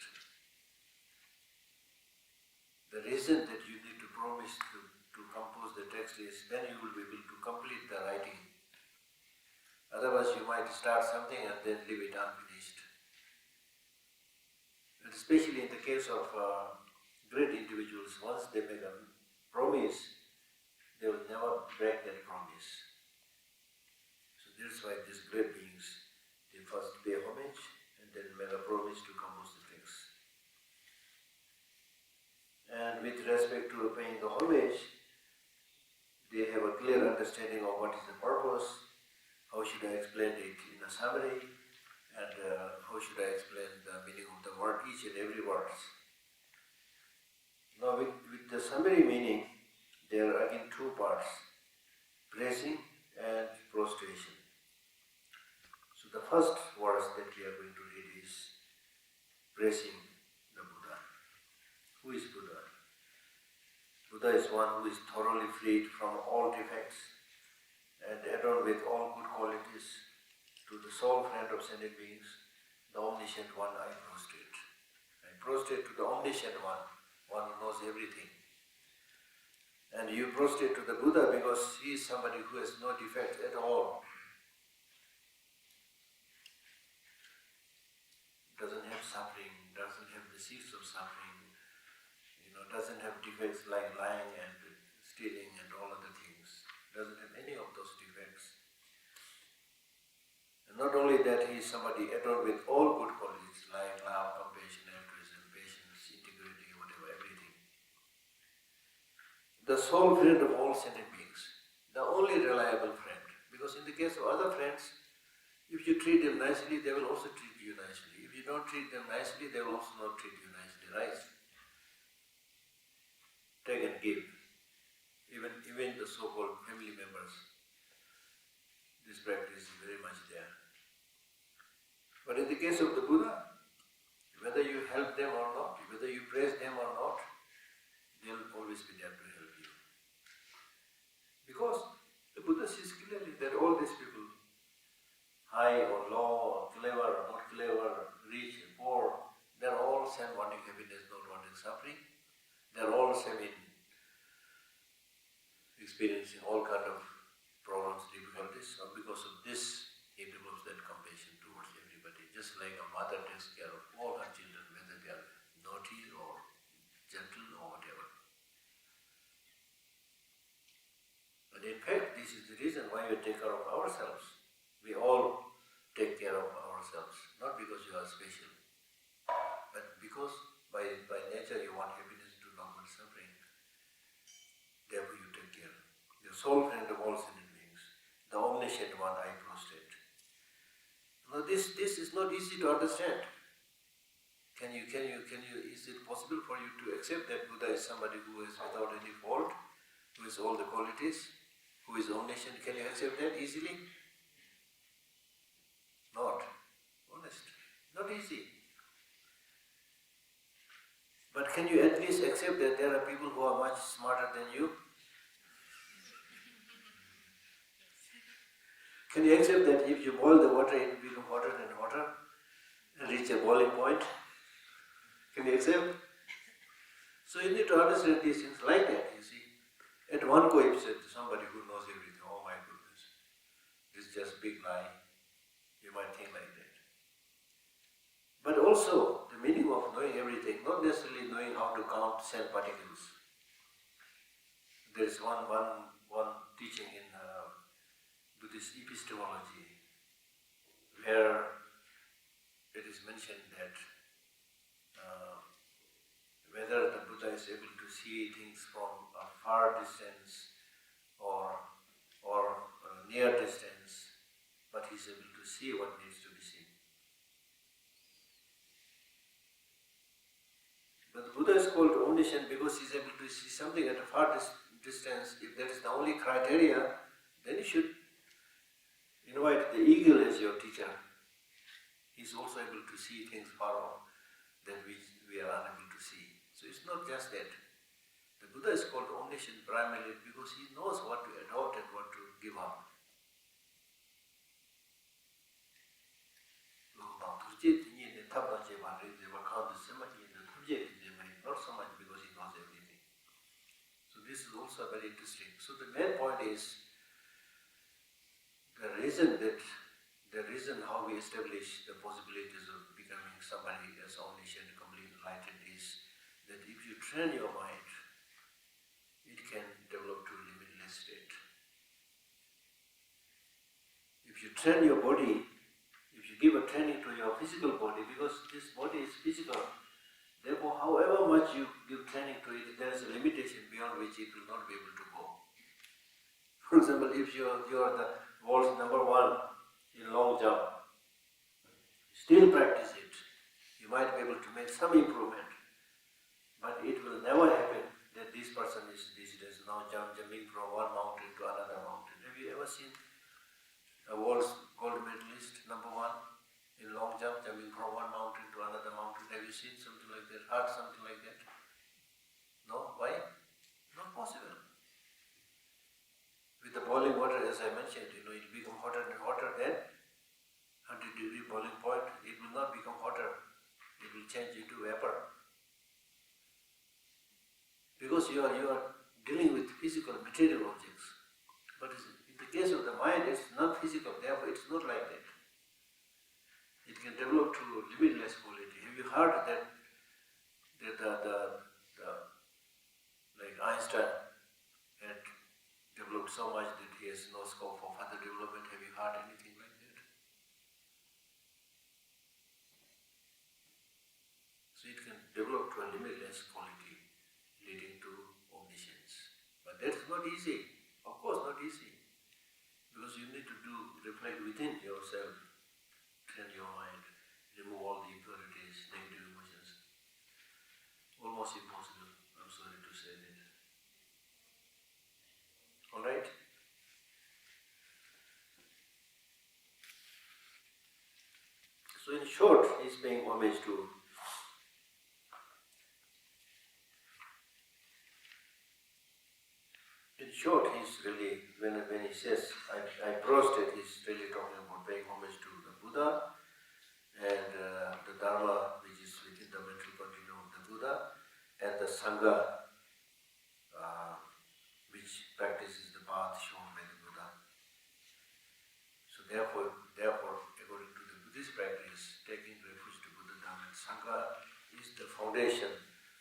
The reason that you need to promise to compose the text is then you will be able to complete the writing. Otherwise you might start something and then leave it unfinished. And especially in the case of great individuals, once they make a promise, they will never break that promise. So that's why these great beings, they first pay homage and then make a promise to compose the text. And with respect to paying the homage, they have a clear understanding of what is the purpose, how should I explain it in a summary, and how should I explain the meaning of the word, each and every word. Now with the summary meaning, there are again two parts, praising and prostration. So the first verse that we are going to read is praising the Buddha. Who is Buddha? Buddha is one who is thoroughly freed from all defects and adorned with all good qualities. To the sole friend of sentient beings, the omniscient one, I prostrate. I prostrate to the omniscient one who knows everything. And you prostrate to the Buddha because he is somebody who has no defects at all. Doesn't have suffering, doesn't have the seeds of suffering, doesn't have defects like lying and stealing and all other things. Doesn't have any of those defects. And not only that, he is somebody adorned with all good qualities like love, compassion, altruism, patience, integrity, whatever, everything. The sole friend of all sentient beings, the only reliable friend. Because in the case of other friends, if you treat them nicely, they will also treat you nicely. If you don't treat them nicely, they will also not treat you nicely, right? Take and give. Even the so-called family members, this practice is very much there. But in the case of the Buddha, whether you help them or not, whether you praise them or not, they will always be there to help you. high or low, or clever or not clever, rich or poor, they're all same wanting happiness, not wanting suffering. They're all same in experiencing all kind of problems, difficulties. So because of this, he develops that compassion towards everybody. Just like a mother takes care of all her children, whether they are naughty or gentle or whatever. But in fact, this is the reason why we take care of ourselves. We all take care of ourselves, not because you are special, but because by nature you want happiness to not want suffering. Therefore you take care. The sole friend of all sentient beings, the omniscient one, I prostrate. Now this is not easy to understand. Is it possible for you to accept that Buddha is somebody who is without any fault, who has all the qualities, who is omniscient? Can you accept that easily? Not. Honest. Not easy. But can you at least accept that there are people who are much smarter than you? Can you accept that if you boil the water, it will become hotter and hotter and reach a boiling point? Can you accept? So you need to understand these things like that, you see. At one go, you said to somebody who knows everything, oh my goodness, this is just big lie. You might think like that. But also, the meaning of knowing everything, not necessarily knowing how to count cell particles. There is one teaching in Buddhist epistemology where it is mentioned that whether the Buddha is able to see things from a far distance or near distance, but he is able to see what needs to be seen. But the Buddha is called omniscient because he is able to see something at a far distance. If that is the only criteria, then you should invite the eagle as your teacher. He is also able to see things far off that which we are unable to see. So it's not just that. The Buddha is called omniscient primarily because he knows what to adopt and what to give up. Not so much because he knows everything. So this is also very interesting. So the main point is the reason how we establish the possibilities of becoming somebody as omniscient, completely enlightened is that if you train your mind, it can develop to a limitless state. If you train your body, if you give a training to your physical body, because this body is physical, therefore however much you give training to it, there is a limitation beyond which it will not be able to go. For example, if you are the world's number one in long jump, still practice it, you might be able to make some improvement, but it will never happen that this person is these days now jumping from one mountain to another mountain. Have you ever seen a world's gold medalist, number one in long jump, jumping from one mountain to another mountain? Have you seen something like that, heard something like that? No? Why? Not possible. With the boiling water, as I mentioned, it will become hotter and hotter, then 100-degree boiling point, it will not become hotter. It will change into vapor. Because you are dealing with physical, material objects. But in the case of the mind, it's not physical, therefore it's not like that. It can develop to limitless quality. Have you heard that like Einstein had developed so much that he has no scope for further development? Have you heard anything like that? So it can develop to a limitless quality, leading to omniscience. But that's not easy. Of course not easy. Because you need to reflect within yourself, train your mind, remove all the impurities, negative emotions. Almost impossible, I'm sorry to say that. Alright? So in short, he's paying homage to he's really, when he says, I prostrate, he's really talking about paying homage to Therefore, according to the Buddhist practice, taking refuge to Buddha, Dhamma and Sangha is the foundation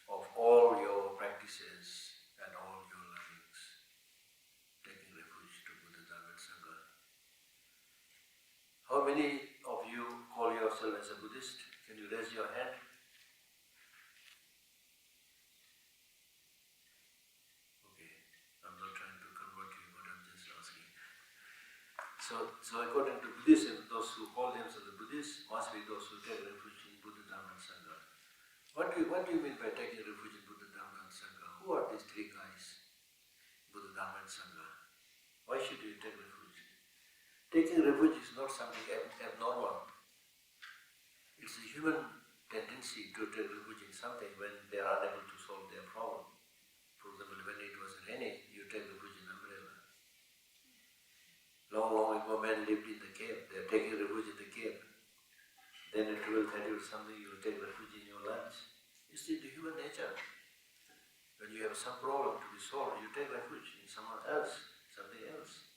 of all your practices and all your learnings. Taking refuge to Buddha, Dhamma and Sangha. How many of you call yourself as a Buddhist? Can you raise your hand? Okay, I'm not trying to convert you, but I'm just asking. So according to Buddhism, those who call themselves Buddhists must be those who take refuge in Buddha, Dhamma and Sangha. What do you mean by taking refuge in Buddha, Dhamma and Sangha? Who are these three guys? Buddha, Dhamma and Sangha. Why should you take refuge? Taking refuge is not something abnormal. It's a human tendency to take refuge in something when they are unable to solve their problem. For example, when it was raining, you take refuge in umbrella. Long ago, men lived in the cave. They are taking refuge in the cave. Then at 12:30 or something, you will take refuge in your lunch. It's in the human nature. When you have some problem to be solved, you take refuge in someone else, something else.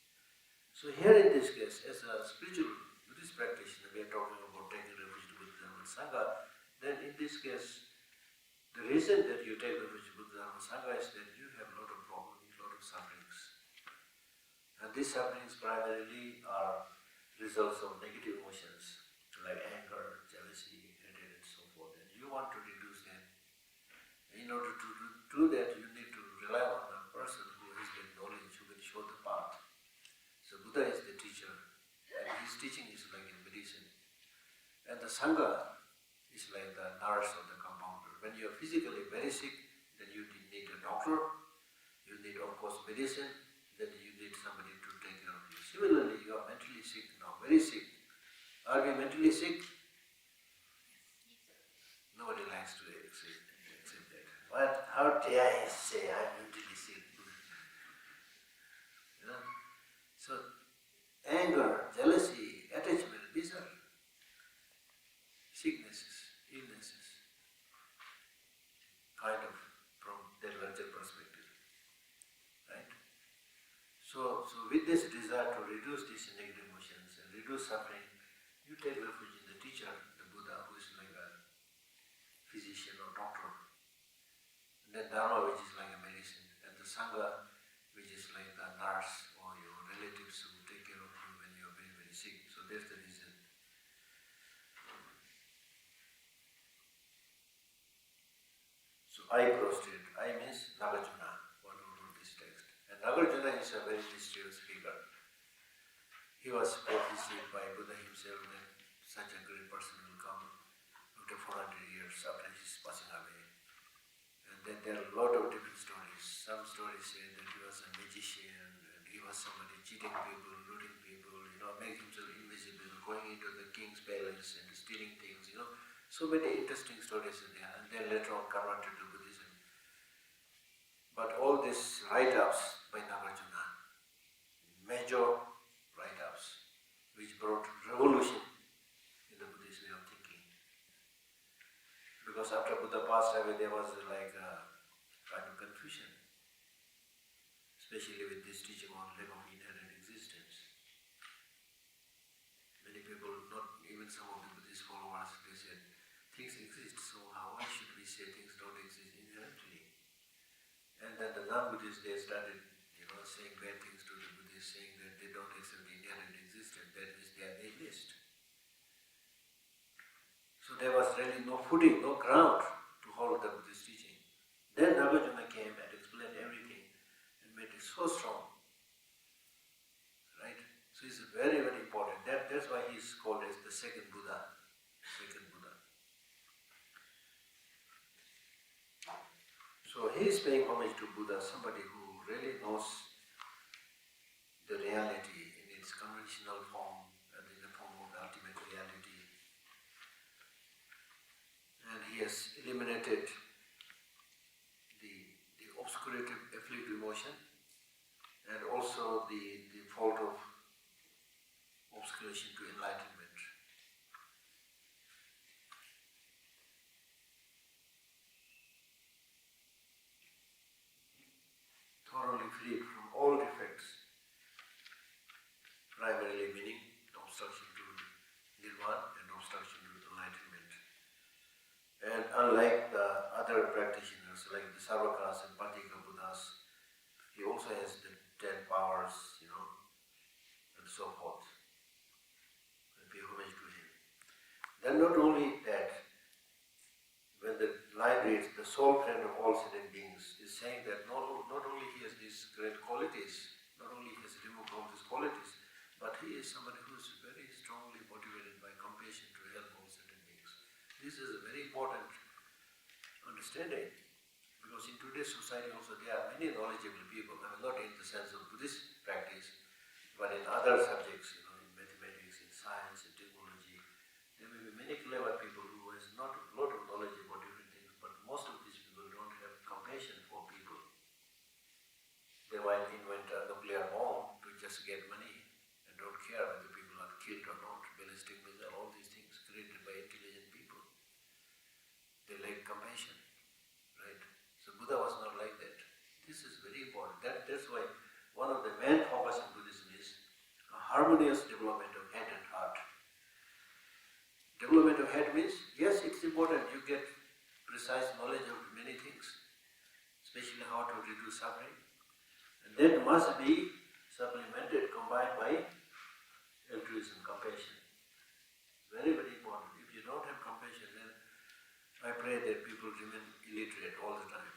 So here in this case, as a spiritual Buddhist practitioner, we are talking about taking refuge to Buddha, Dhamma and Sangha. Then in this case, the reason that you take refuge to Buddha, Dhamma and Sangha is that you have a lot of problems, a lot of sufferings. And these sufferings primarily are results of negative emotions, like anger, jealousy, hatred, and so forth. And you want to reduce them. In order to do that, you need to rely on a person who has that knowledge, who can show the path. So Buddha is the teacher, and his teaching is like a medicine. And the Sangha is like the nurse or the compounder. When you are physically very sick, then you need a doctor, you need of course medicine, then you need somebody to take care of you. Similarly, you are mentally sick now, very sick. Are we mentally sick? Nobody likes to accept that. But how dare I say I'm mentally sick? You know? So anger, jealousy, attachment, these are sicknesses, illnesses, kind of from the larger perspective. Right? So with this desire to reduce these negative emotions and reduce suffering, you take refuge in the teacher, the Buddha, who is like a physician or doctor. And then Dharma, which is like a medicine, and the Sangha, which is like the nurse or your relatives who take care of you when you are very, very sick. So that's the reason. So I prostrate. I means Nagarjuna, one who wrote this text. And Nagarjuna is a very mysterious figure. He was prophesied by Buddha himself that such a great person will come after 400 years after his passing away. And then there are a lot of different stories. Some stories say that he was a magician and he was somebody cheating people, looting people, making himself invisible, going into the king's palace and stealing things, So many interesting stories are there, and then later on converted to Buddhism. But all these write-ups by Nagarjuna, major write-ups, which brought revolution in the Buddhist way of thinking. Because after Buddha passed away, there was like a kind of confusion, especially with this teaching on lack of inherent existence. Many people, not even some of the Buddhist followers, they said, things exist, so why should we say things don't exist inherently? And then the non-Buddhists, they started, saying bad things to the Buddhists, saying that they don't accept inherent existence, that means they are nihilist. So there was really no footing, no ground to hold the Buddhist teaching. Then Nagarjuna came and explained everything and made it so strong. Right? So it's very, very important. That's why he is called as the second Buddha. Second Buddha. So he is paying homage to Buddha, somebody who really knows the reality in its conventional form and in the form of the ultimate reality. And he has eliminated the obscurative afflictive emotion and also the fault of obscuration to enlightenment. Thoroughly freed from all defects, primarily meaning of Then not only that, when the line reads, the sole friend of all sentient beings, is saying that not only he has these great qualities, not only he has removed all these qualities, but he is somebody who is very strongly motivated by compassion to help all sentient beings. This is a very important understanding, because in today's society also there are many knowledgeable people, I mean not in the sense of Buddhist practice, but in other subjects, in mathematics, in science, in technology. There may be many clever people who has not a lot of knowledge about different things, but most of these people don't have compassion for people. They might invent a nuclear bomb to just get money and don't care whether people are killed or not. Ballistic missile, all these things created by intelligent people. They lack compassion, right? So Buddha was not like that. This is very important. That's why one of the main focus in Buddhism is a harmonious development of head and heart. Development of head means, yes, it's important, you get precise knowledge of many things, especially how to reduce suffering. And that must be supplemented, combined by altruism, compassion. Very, very important. If you don't have compassion, then I pray that people remain illiterate all the time.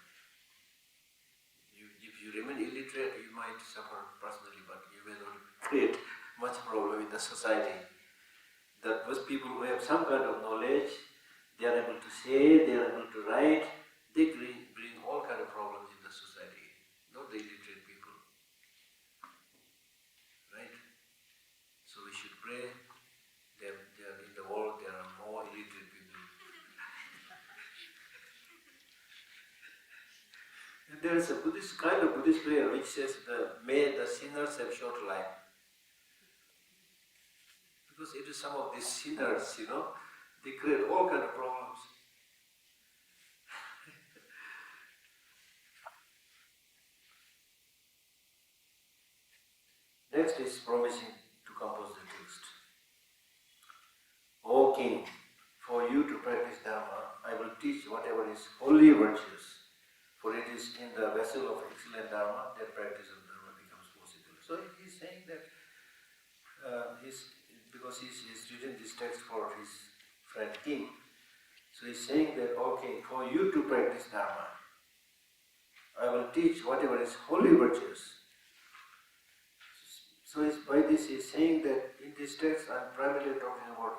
If you remain illiterate, you might suffer personally, but you may not create much problem in the society. That those people who have some kind of knowledge, they are able to say, they are able to write, they bring all kind of problems in the society, not the illiterate people. Right? So we should pray that in the world there are more illiterate people. And there is a Buddhist kind of Buddhist prayer which says, may the sinners have short life. Because it is some of these sinners, they create all kind of problems. Next is promising to compose the text. O King, for you to practice Dharma, I will teach whatever is wholly virtuous, for it is in the vessel of excellent Dharma that practice of Dharma becomes possible. So he is saying that because he's written this text for his friend King, so he's saying that, okay, for you to practice Dharma, I will teach whatever is wholly virtuous. So by this he's saying that in this text I'm primarily talking about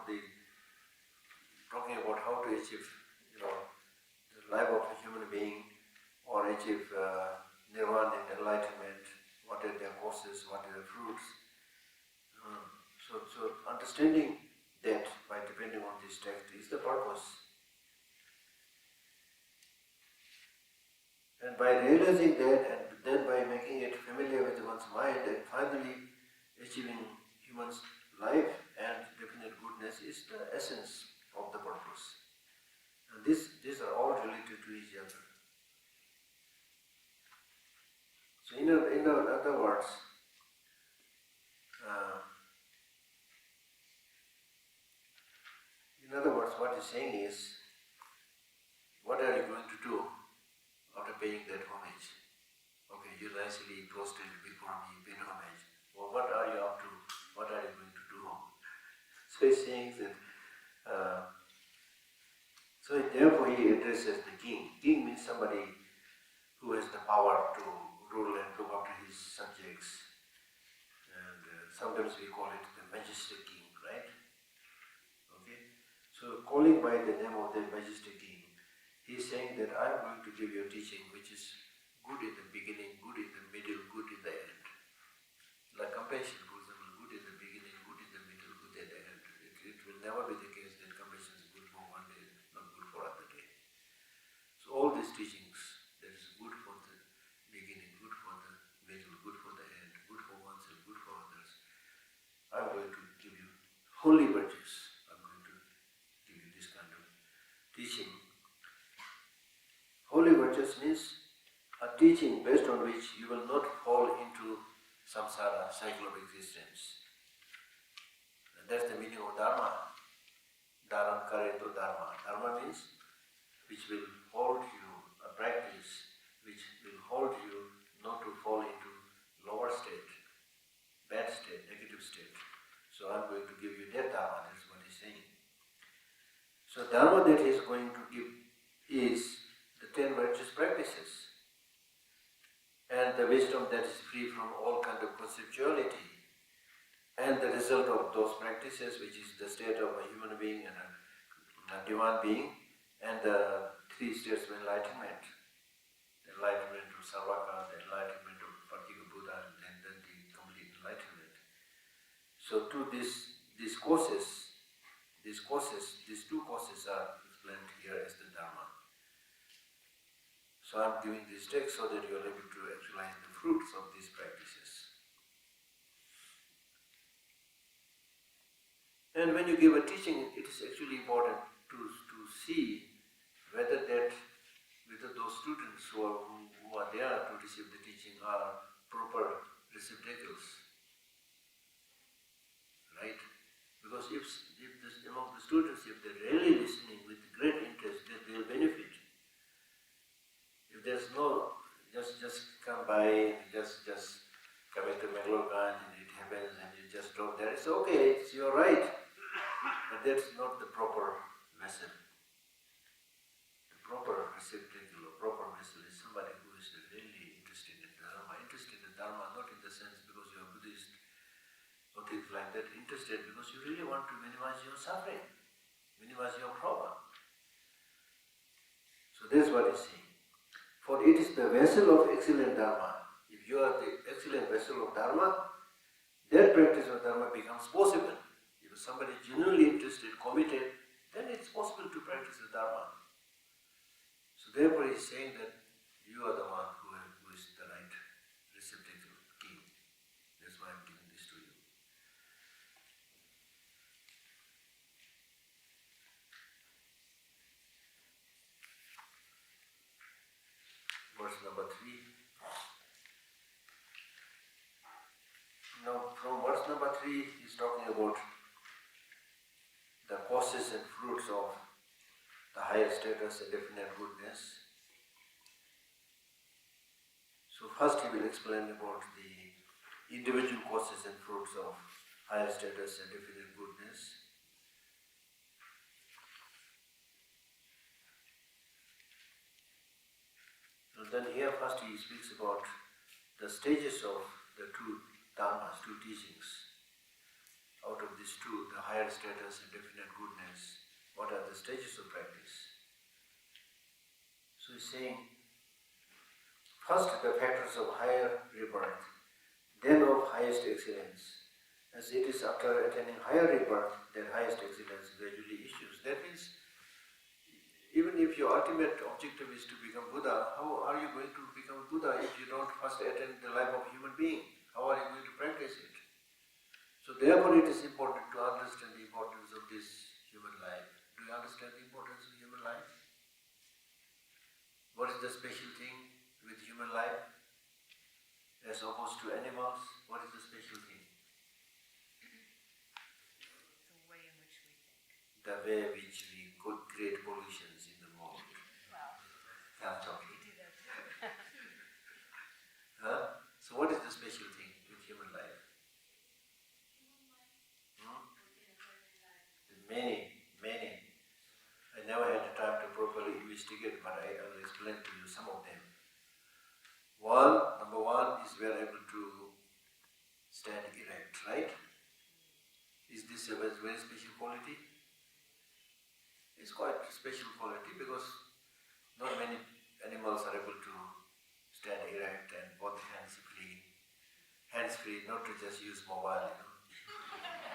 how to achieve, the life of a human being, or achieve nirvana and enlightenment, what are their causes, what are their fruits. So understanding that by depending on this text is the purpose. And by realizing that, and then by making it familiar with one's mind, and finally achieving human's life and definite goodness is the essence of the purpose. And these are all related to each other. So in other words, what he's saying is, what are you going to do after paying that homage? Okay, you nicely prostrated before me, paid homage. Well, what are you up to? What are you going to do? So he's saying that, so therefore he addresses the king. King means somebody who has the power to rule and look after his subjects. And sometimes we call it the majestic king, right? Okay? So calling by the name of the majestic king, he is saying that I am going to give you a teaching which is good in the beginning, good in the middle, good in the end. Like compassion, for example, good in the beginning, good in the middle, good at the end. It will never be the case that compassion is good for one day, not good for other day. So all these teachings, that is good for the beginning, good for the middle, good for the end, good for oneself, good for others. I am going to give you holy virtues. I am going to give you this kind of teaching. Holy virtues means a teaching based on which you will not fall into samsara, cycle of existence. And that's the meaning of Dharma. Dharam kare to Dharma. Dharma means which will hold you, a practice which will hold you not to fall into lower state, bad state, negative state. So I'm going to give you that Dharma, that's what he's saying. that he is going to give is the 10 virtuous practices and the wisdom that is free from all kind of conceptuality, and the result of those practices, which is the state of a human being and a divine being, and the 3 states of enlightenment. The enlightenment of Sarvaka, the enlightenment of particular Buddha, and then the complete enlightenment. So to these courses, these 2 courses are explained here as the Dharma. So I'm giving this text so that you are able to actualize the fruits of these practices. And when you give a teaching, it is actually important to see whether those students who are there to receive the teaching are proper receptacles, right? Because if among the students, if they're really listening with great interest, then they'll benefit. If there's no just come by, just coming to McLeod Ganj and it happens and you just drop there, it's okay, you're right, but that's not the proper vessel. The proper receptacle or proper vessel is somebody who is really interested in Dharma. Interested in Dharma not in the sense because you're a Buddhist or things like that, interested because you really want to minimize your suffering, minimize your problem. So that's what he's saying. For it is the vessel of excellent Dharma. If you are the excellent vessel of Dharma, that practice of Dharma becomes possible. If somebody is genuinely interested, committed, then it's possible to practice the Dharma. So therefore he is saying that you are the one who is the right receptacle, king. That's why I'm giving this to you. Verse number 3. Now from verse number 3 he's talking about the causes and fruits of the higher status and definite goodness. So first he will explain about the individual causes and fruits of higher status and definite goodness. And then here first he speaks about the stages of the 2 dharmas, 2 teachings. Out of these 2, the higher status and definite goodness, what are the stages of practice? So he's saying, first the factors of higher rebirth, then of highest excellence. As it is after attaining higher rebirth, then highest excellence gradually issues. That means, even if your ultimate objective is to become Buddha, how are you going to become Buddha if you don't first attain the life of a human being? How are you going to practice it? So therefore it is important to understand the importance of this human life. Do you understand the importance of human life? What is the special thing with human life as opposed to animals? What is the special thing? The way in which we think. The way in which we could create pollutions in the world. Well, I'm talking. we do that too. Huh? So what is the special thing with human life? Many. I never had the time to properly investigate, but I will explain to you some of them. Number one is we are able to stand erect, right? Is this a very special quality? It's quite a special quality because not many animals are able to stand erect and both hands free, not to just use mobile,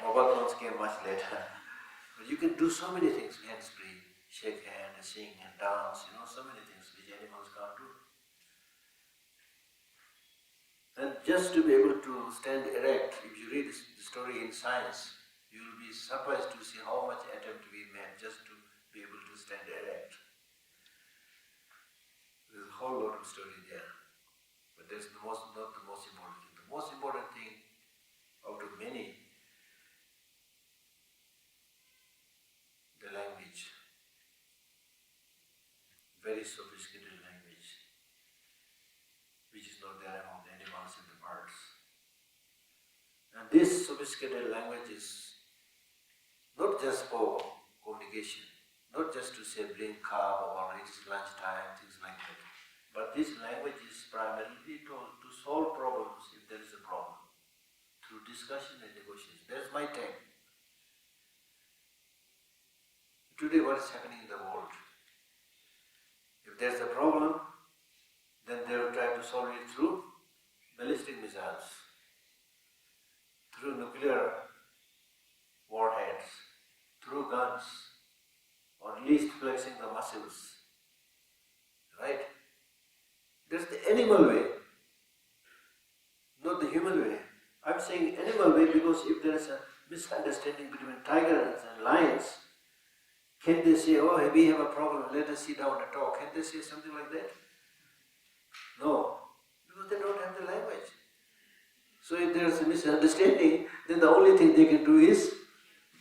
Mobile phones came much later. But you can do so many things hands-free, shake hand, sing and dance, so many things which animals can't do. And just to be able to stand erect, if you read the story in science, you will be surprised to see how much attempt we made just to be able to stand erect. There's a whole lot of story there. But that's not the most important thing. The most important thing out of many, the language, very sophisticated language, which is not there among the animals and the birds. And this sophisticated language is not just for communication, Not just to say bring carb or it's lunchtime, things like that. But this language is primarily to solve problems if there is a problem, through discussion and negotiation. That's my take. Today what is happening in the world? If there's a problem, then they will try to solve it through ballistic missiles, through nuclear warheads, through guns, or at least flexing the muscles. Right? That's the animal way, not the human way. I'm saying animal way because if there is a misunderstanding between tigers and lions, can they say, oh, we have a problem, let us sit down and talk? Can they say something like that? No, because they don't have the language. So if there is a misunderstanding, then the only thing they can do is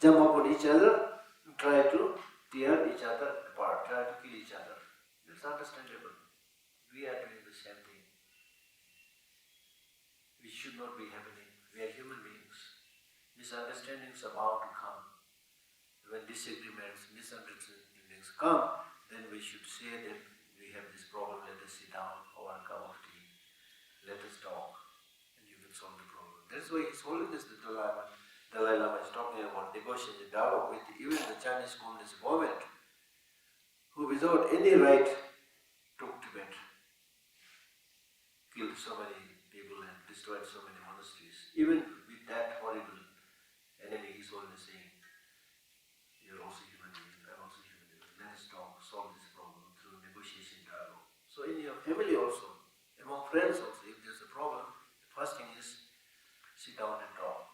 jump upon each other and try to tear each other apart, try to kill each other. It's understandable. We are doing the same thing. Which should not be happening. We are human beings. Misunderstandings are bound to come. When disagreements, misunderstandings come, then we should say that we have this problem, let us sit down over a cup of tea, let us talk, and you can solve the problem. That's why His Holiness the Dalai Lama is talking about negotiation, dialogue with even the Chinese Communist government, who without any right took Tibet, killed so many people and destroyed so many monasteries. Even with that horrible enemy, His Holiness saying, you're also human being, I'm also human being. Let us talk, solve this problem through negotiation, dialogue. So in your family also, among friends also, if there's a problem, the first thing is sit down and talk.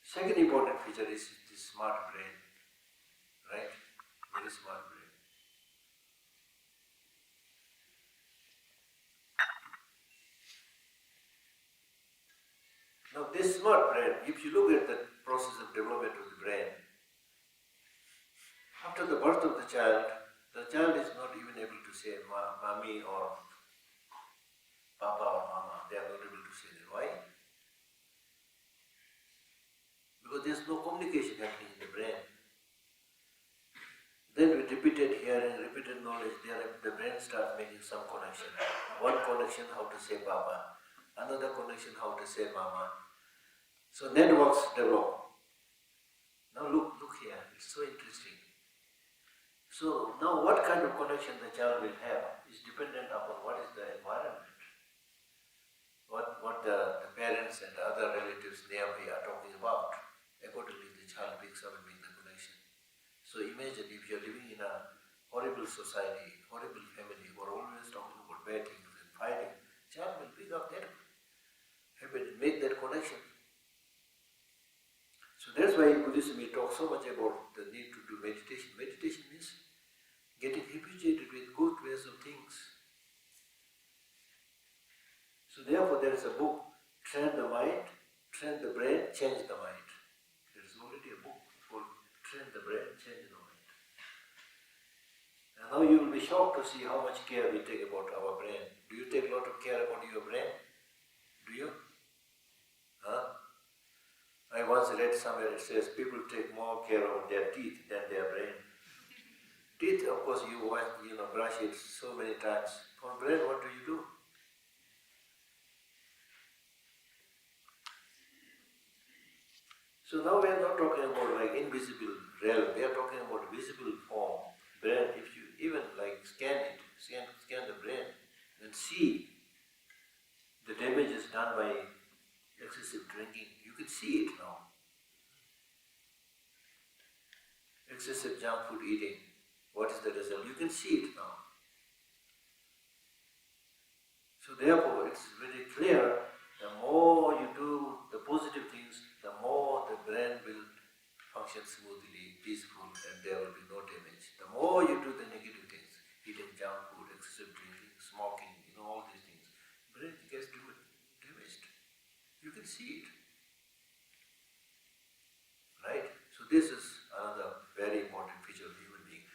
Second important feature is this smart brain, right? Very smart brain. Now this smart brain, if you look at the process of development of the brain, after the birth of the child is not even able to say mommy or papa or mama. They are not able to say that. Why? Because there is no communication happening in the brain. Then with repeated hearing, repeated knowledge, the brain starts making some connection. One connection how to say papa, another connection how to say mama. So networks develop. Now look here, it's so interesting. So now what kind of connection the child will have is dependent upon what is the environment. What the parents and the other relatives nearby are talking about. Accordingly the child picks up and makes the connection. So imagine if you are living in a horrible society, horrible family who are always talking about bad things and fighting, child will pick up that habit and make that connection. So that's why in Buddhism we talk so much about the need to do meditation. Meditation means getting habituated with good ways of things. So therefore there is a book, Train the Mind, Train the Brain, Change the Mind. There is already a book called Train the Brain, Change the Mind. And now you will be shocked to see how much care we take about our brain. Do you take a lot of care about your brain? Do you? Huh? I once read somewhere it says people take more care of their teeth than their brain. Teeth, of course, you brush it so many times. For brain, what do you do? So now we are not talking about like invisible realm. We are talking about visible form. Brain, if you even like scan the brain, and see the damages done by excessive drinking. You can see it now. Excessive junk food eating. What is the result? You can see it now. So therefore, it's very clear, the more you do the positive things, the more the brain will function smoothly, peaceful, and there will be no damage. The more you do the negative things, eating junk food, excessive drinking, smoking, all these things, brain gets damaged. You can see it. Right? So this is another very important feature of the human being.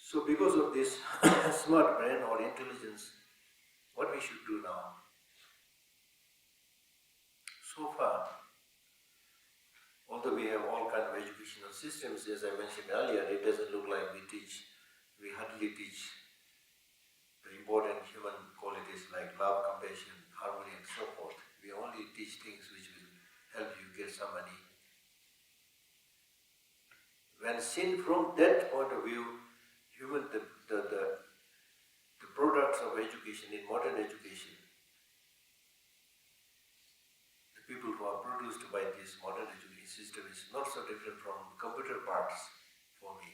So because of this smart brain or intelligence, what we should do now? So far, although we have all kinds kind of educational systems, as I mentioned earlier, it doesn't look like we hardly teach the important human qualities like love, compassion, harmony and so forth. We only teach things which will help you get some money. When seen from that point of view, the products of education, in modern education, the people who are produced by this modern education system is not so different from computer parts for me.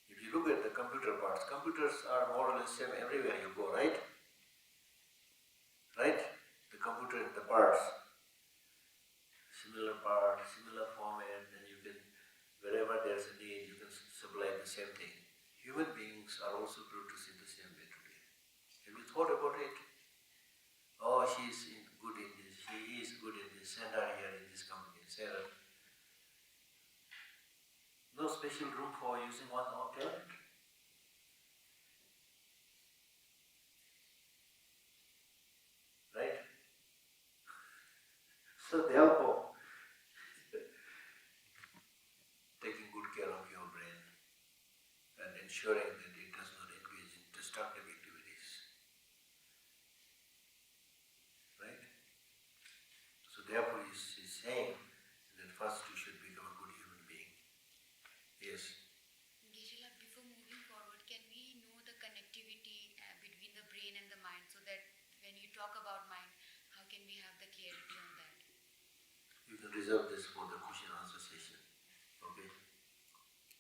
If you look at the computer parts, computers are more or less same everywhere you go, right? Right? The computer, the parts, similar format, and you can, wherever there's a need, you can supply the same thing. Human beings are also produced in the same way today. Have you thought about it? Oh, she is good in this, he is good in this, send her here in this company, send her. No special room for using one's own talent. Right? So therefore, taking good care of your brain and ensuring that it does not engage in destructive activities. Right? So therefore he's saying that first you should become a good human being. Yes? Geshe, before moving forward, can we know the connectivity between the brain and the mind, so that when you talk about mind, how can we have the clarity on that? You can reserve this for the question and answer session. Okay?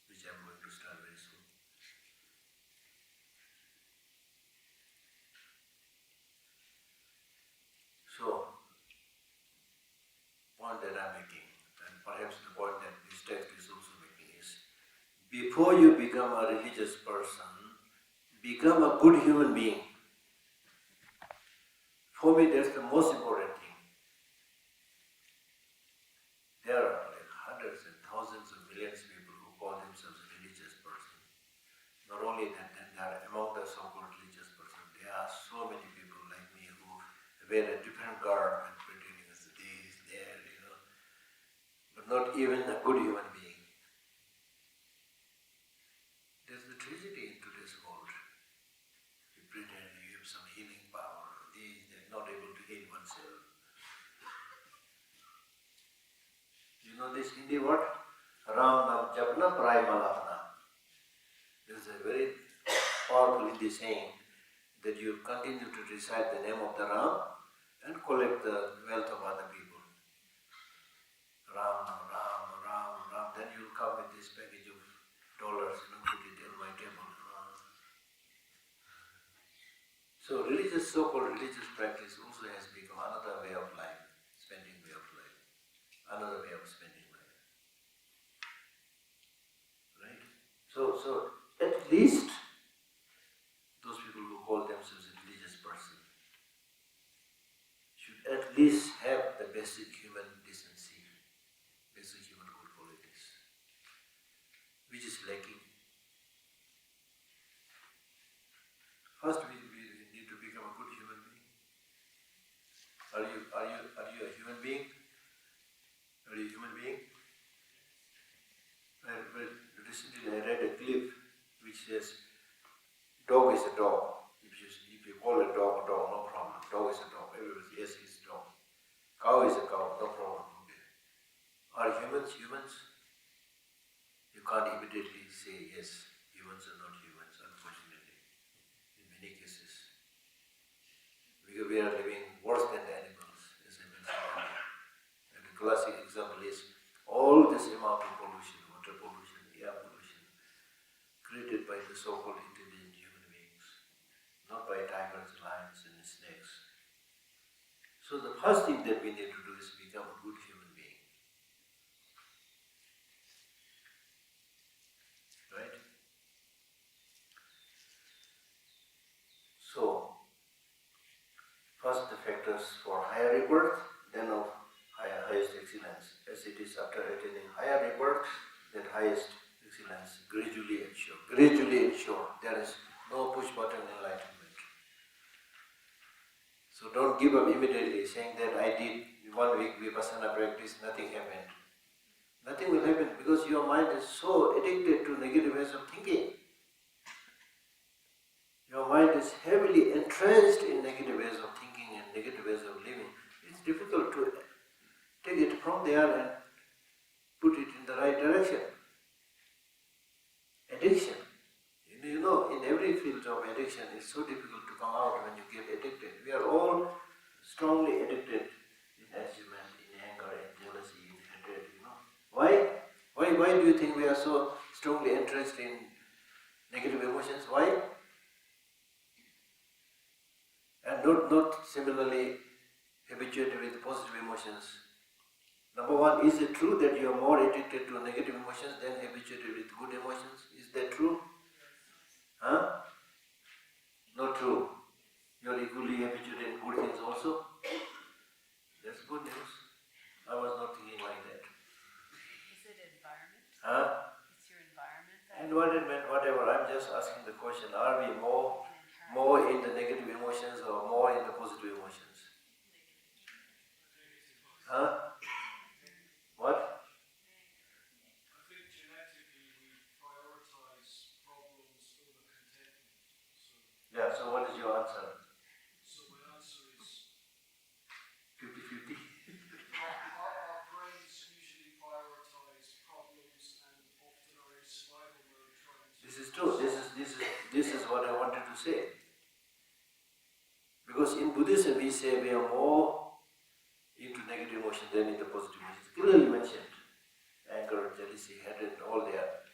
Which I'm going to start very soon. So, point that I'm making, and perhaps the point that this text is also making is, before you become a religious person, become a good human being. For me, that's the most important thing. There are like hundreds and thousands of millions of people who call themselves a religious person. Not only that, then they are among the so-called religious person. There are so many people like me who wear a different garb and pretending as this, there, but not even a good human being. There's the tragedy in today's world. You pretend you have some healing power, they're not able to heal oneself. You know this Hindi word? Ram Nam Japna Prai Malapna. There is a very powerful Hindi saying that you continue to recite the name of the Ram and collect the wealth of other people. Ram, Ram, Ram, Ram. Then you'll come with this package of dollars, put it on my table. So so-called religious practice also has become another way of life, spending way of life, another way of spending life. Right? So at least those people who call themselves a religious person should at least have the basic human decency, basic human good qualities, which is lacking. First, we need to become a good human being. Are you a human being? Are you a human being? Recently I read a clip which says, dog is a dog. If you call a dog, no problem. Dog is a dog. Everybody says, yes, it's a dog. Cow is a cow, no problem. Okay. Are humans humans? You can't immediately say, yes, humans are not humans, unfortunately, in many cases. Because we are living worse than the animals, as I mentioned earlier. And the classic example is all this amount of pollution, water pollution, air pollution, created by the so-called intelligent human beings, not by tigers, lions, and snakes. So the first thing that we need to do is become a good human being. Right? So, first the factors for higher rebirth, then of highest excellence. As it is after attaining higher rebirth, that highest excellence gradually ensure. There is no push button enlightenment. So don't give up immediately saying that I did 1 week Vipassana practice, nothing happened. Nothing will happen because your mind is so addicted to negative ways of thinking. Your mind is heavily entrenched in negative ways of thinking and negative ways of living. It's difficult to take it from there and put it in the right direction. Addiction. You know, in every field of addiction, it's so difficult to come out when you get addicted. We are all strongly addicted in achievement, in anger, in jealousy, in hatred, you know. Why? Why do you think we are so strongly interested in negative emotions? Why? And not similarly habituated with positive emotions. Number one, is it true that you are more addicted to negative emotions than habituated with good emotions? Is that true? Huh? Not true. You are equally habituated in good things also. That's good news. I was not thinking like that. Is it environment? Huh? It's your environment that Environment, whatever. I'm just asking the question, are we more in the negative emotions or more in the positive emotions? Huh? What? I think genetically we prioritize problems over contentment. Yeah, so what is your answer? So my answer is 50-50? our brains usually prioritize problems and often are in survival mode trying to... This is true. This is what I wanted to say. Because in Buddhism we say we are more into negative emotion than into positive emotions. Clearly mentioned. Anger, jealousy, hatred, all there.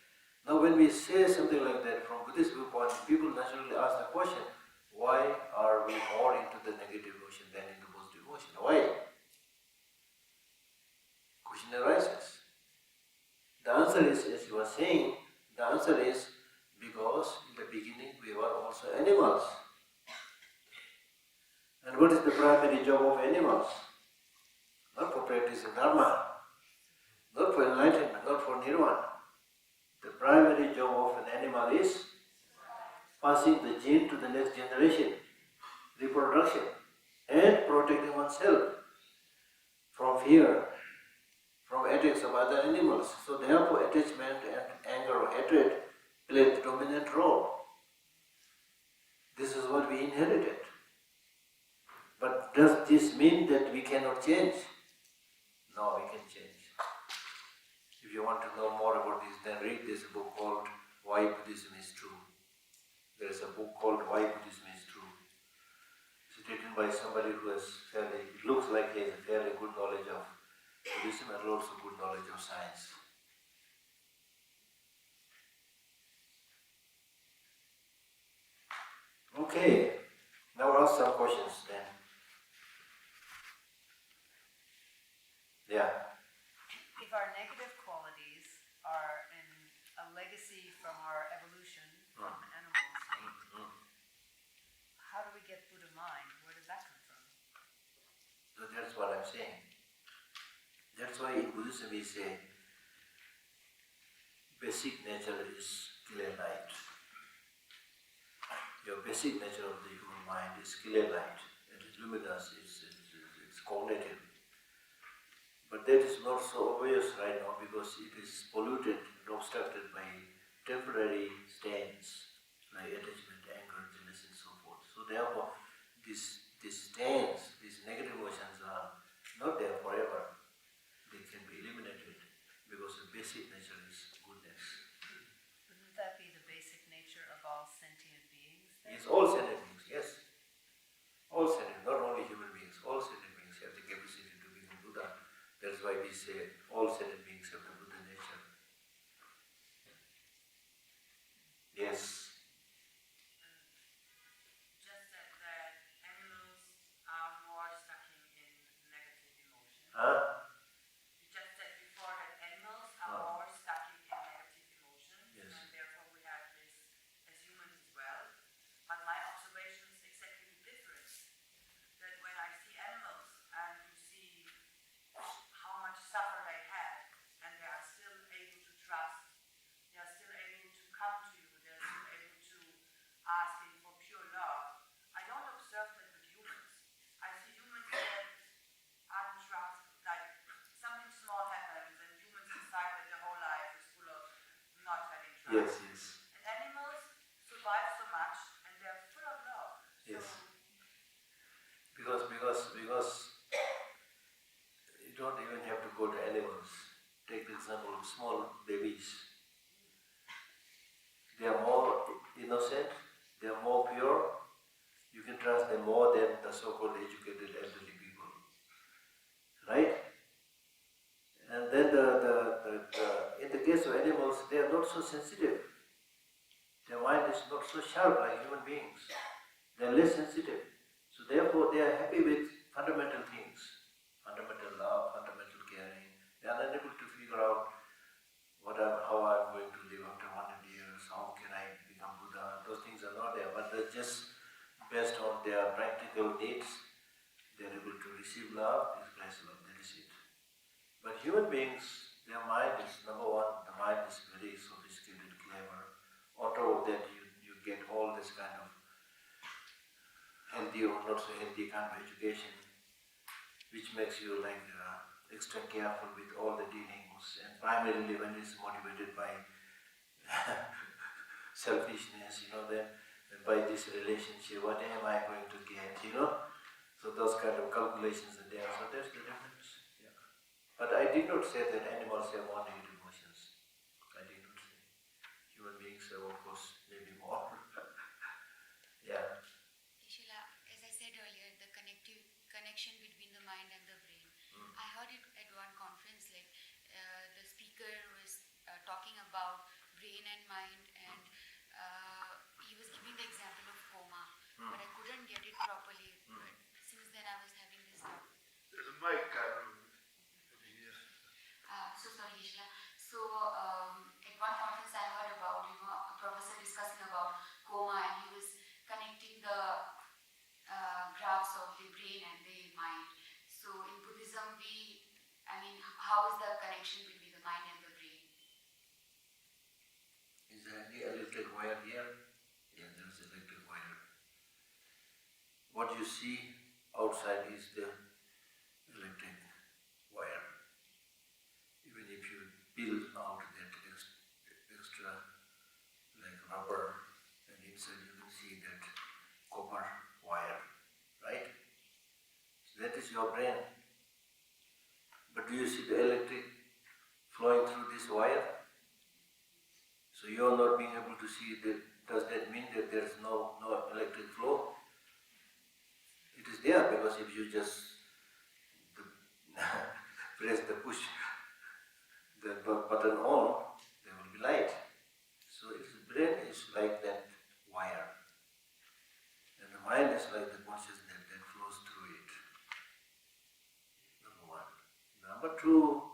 Now when we say something like that from Buddhist viewpoint, people naturally ask the question, why are we more into the negative emotion than into positive emotion? Why? Question arises. The answer is, as you are saying, the answer is because in the beginning we were also animals. And what is the primary job of animals? Not for practicing dharma, not for enlightenment, not for nirvana. The primary job of an animal is passing the gene to the next generation, reproduction, and protecting oneself from fear, from attacks of other animals. So therefore attachment and anger or hatred play the dominant role. This is what we inherited. But does this mean that we cannot change? No, we can change. If you want to know more about this, then read this book called Why Buddhism is True. There is a book called Why Buddhism is True. It's written by somebody who has it looks like he has a fairly good knowledge of Buddhism and also good knowledge of science. Okay, now ask some questions then. Yeah. if our negative qualities are a legacy from our evolution from animal state, how do we get Buddha mind? Where does that come from? So that's what I'm saying. That's why in Buddhism we say basic nature is clear light. Your basic nature of the human mind is clear light. It is luminous, it's cognitive. But that is not so obvious right now because it is polluted and obstructed by temporary stains like attachment, anger, jealousy and so forth. So therefore, these stains, these negative emotions are not there forever. They can be eliminated because the basic nature is goodness. Wouldn't that be the basic nature of all sentient beings? Yes, all sentient beings, yes. All sentient, not only human beings, all sentient beings have the capacity to become Buddha. That's why we say all sentient beings have the Buddha nature. Yes. Just that animals are more stuck in negative emotions. Huh? You just said before that animals are more stuck in Yes, yes. And animals survive so much and they're full of love. Yes. So, Because you don't even have to go to animals. Take the example of small babies. They are more innocent, they are more pure. You can trust them more than the so-called educated elderly people. Right? And then in the case of animals, they are not so sensitive. Their mind is not so sharp like human beings. They are less sensitive. So therefore they are happy with fundamental things. Fundamental love, fundamental caring. They are unable to figure out how I'm going to live after 100 years, how can I become Buddha. Those things are not there, but they're just based on their practical needs. They're able to receive love, express love, that is it. But human beings, their mind is, number one, the mind is very sophisticated, clever. On top of that, you get all this kind of healthy or not so healthy kind of education, which makes you like extra careful with all the dealings, and primarily when it's motivated by selfishness, then by this relationship, what am I going to get, So those kind of calculations are there, so that's the difference. Yeah. But I did not say that animals have more negative emotions. I did not say. Human beings have, of course, maybe more. Yeah. Ishila, as I said earlier, the connection between the mind and the brain. I heard it at one conference, like the speaker was talking about brain and mind, and he was giving the example of coma, but I couldn't get it properly. But since then, I was having this doubt. There's a mic, here. So sorry, Ishla. So at one conference, I heard about a professor discussing about coma, and he was connecting the graphs of the brain and the mind. So in Buddhism, how is the connection between the mind and the brain? Is there any electric wire here? Yeah, there's electric wire. What you see outside is the electric wire. Even if you peel out that extra like rubber, and inside you can see that copper wire, right? So that is your brain. But do you see the electric flowing through this wire? So you are not being able to see that. Does that mean that there is no electric flow? It is there, because if you just press the push the button on, there will be light. So its brain is like that wire, and the mind is like the consciousness that flows through it. Number one. Number two,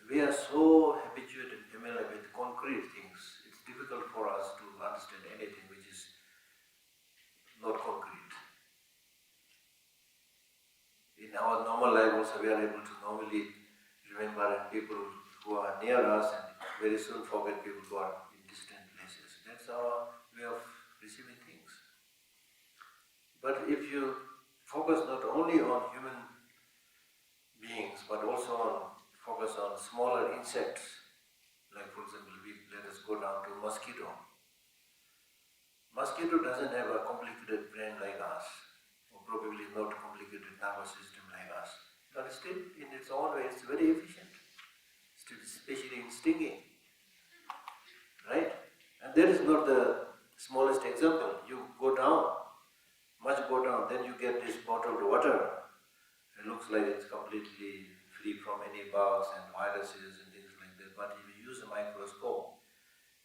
we are so habituated and familiar with concrete things. It's difficult for us to understand anything which is not concrete. In our normal life also we are able to normally remember people who are near us, and very soon forget people who are in distant places. That's our way of receiving things. But if you focus not only on human beings, but also focus on smaller insects, like for example, let us go down to mosquito. Mosquito doesn't have a complicated brain like us, or probably not a complicated nervous system like us, but still in its own way it's very efficient, still especially in stinging, right? And that is not the smallest example. You go down, much go down, then you get this bottled water. It looks like it's completely free from any bugs and viruses and things like that, but if you use a microscope,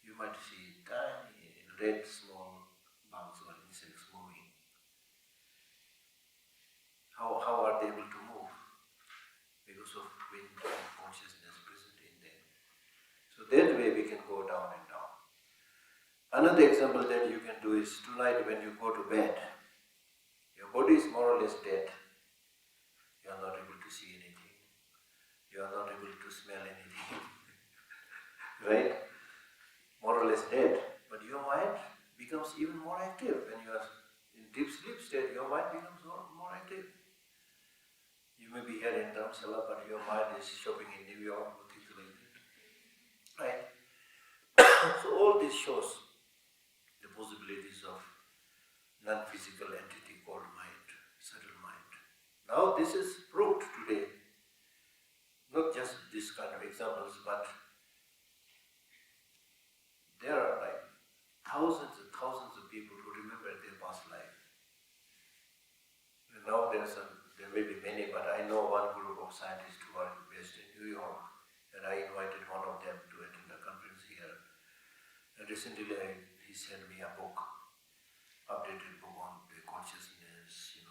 you might see tiny red small bugs or insects moving. How are they able to move? Because of wind and consciousness present in them. So that way we can go down and down. Another example that you can do is tonight when you go to bed, your body is more or less dead. You are not able to see anything. You are not able to smell anything. Right? More or less dead. But your mind becomes even more active. When you are in deep sleep state, your mind becomes more active. You may be here in Dharamsala, but your mind is shopping in New York or things like that. Right? non-physical entity called mind, subtle mind. Now this is proved today, not just this kind of examples, but there are like thousands and thousands of people who remember their past life. And now there may be many, but I know one group of scientists who are based in New York, and I invited one of them to attend a conference here. And recently he sent me a book, updated book on the consciousness,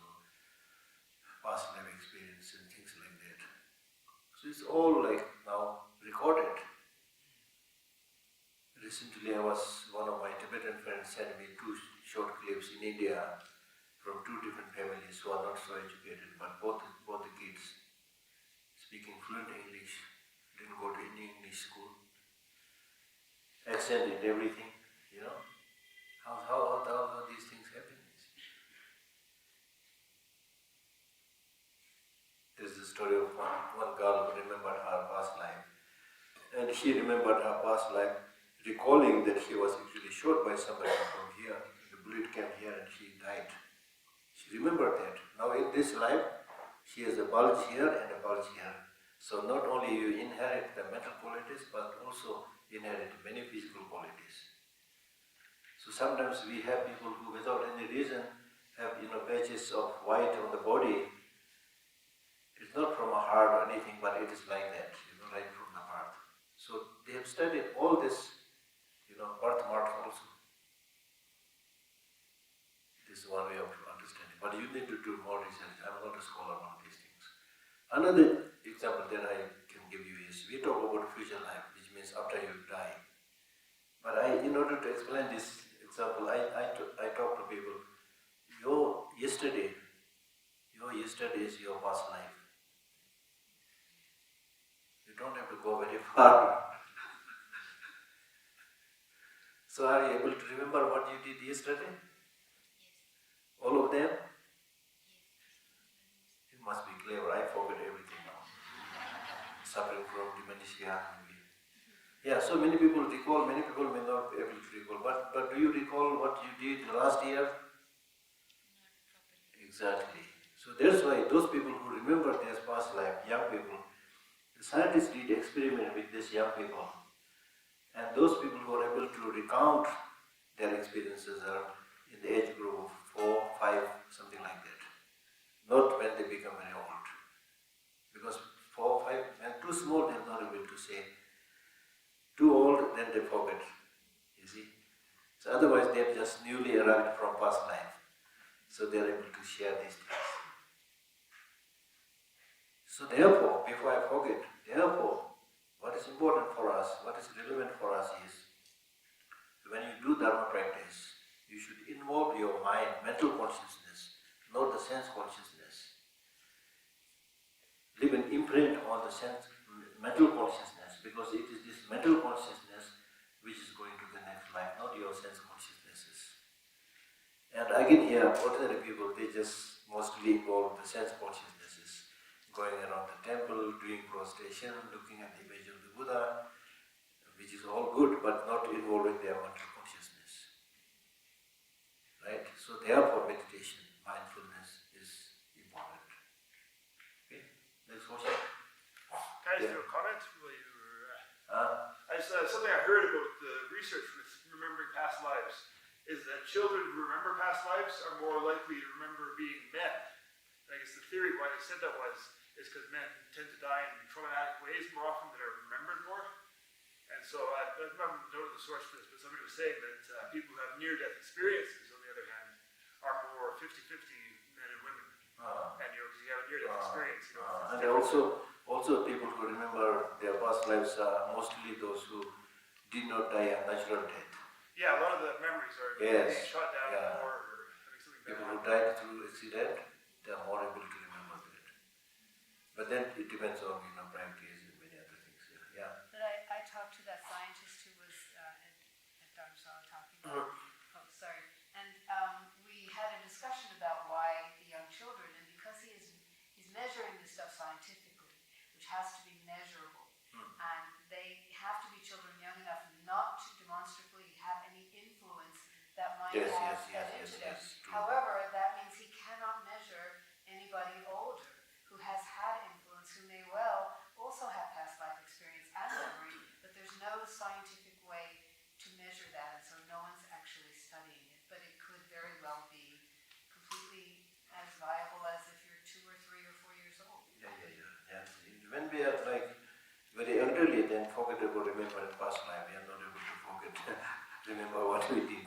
past life experience and things like that. So it's all like now recorded. Recently one of my Tibetan friends sent me 2 short clips in India from 2 different families who are not so educated, but both the kids speaking fluent English, didn't go to any English school, accent and everything, How these things happen? There's the story of one girl who remembered her past life. And she remembered her past life, recalling that she was actually shot by somebody from here, the bullet came here and she died. She remembered that. Now in this life, she has a bulge here and a bulge here. So not only you inherit the mental qualities, but also inherit many physical qualities. So sometimes we have people who without any reason have patches of white on the body. It's not from a heart or anything, but it is like that, right from the birth. So they have studied all this, birthmarks also. This is one way of understanding. But you need to do more research. I'm not a scholar on these things. Another example that I can give you is, we talk about future life, which means after you die. But in order to explain this example, I talk to people, your yesterday is your past life. You don't have to go very far. So are you able to remember what you did yesterday? Yes. All of them? Yes. It must be clever. I forget everything now. Suffering from dementia. Yeah, so many people recall, many people may not be able to recall. But do you recall what you did last year? Not properly. Exactly. So that's why those people who remember their past life, young people, the scientists did experiment with these young people. And those people who are able to recount their experiences are in the age group of 4, 5, something like that. Not when they become very old. Because 4, 5, when too small, they are not able to say. Too old, then they forget. You see? So otherwise, they have just newly arrived from past life. So they are able to share these things. So therefore, before I forget, what is important for us, what is relevant for us is, when you do Dharma practice, you should involve your mind, mental consciousness, not the sense consciousness. Leave an imprint on the mental consciousness, because it is this mental consciousness which is going to the next life, not your sense consciousnesses. And again here, ordinary people, they just mostly involve the sense consciousnesses, going around the temple, doing prostration, looking at the image of the Buddha, which is all good, but not involving their mental consciousness. Right? So therefore meditation, mindfulness is important. Okay? Next question. Can I just do a comment? Something I heard about the research with remembering past lives is that children who remember past lives are more likely to remember being men. I guess the theory why they said that is because men tend to die in traumatic ways more often than are remembered more. And so I don't know the source for this, but somebody was saying that people who have near-death experiences, on the other hand, are more 50-50 men and women. And because you have a near-death experience. And also people who remember their past lives are mostly those who did not die a natural death. Yeah, a lot of the memories are being shot down in war or having something bad. People who died through accident, they are more able to remember that. But then it depends on practice and many other things. Yeah. But I talked to that scientist who was at Dharamsala talking about. And we had a discussion about why the young children, and because he's measuring this stuff scientifically, which has to be measurable, and they have to be children young enough not to demonstrably have any influence that might have fed into them. However, then forget about remembering past life. We are not able to forget, remember what we did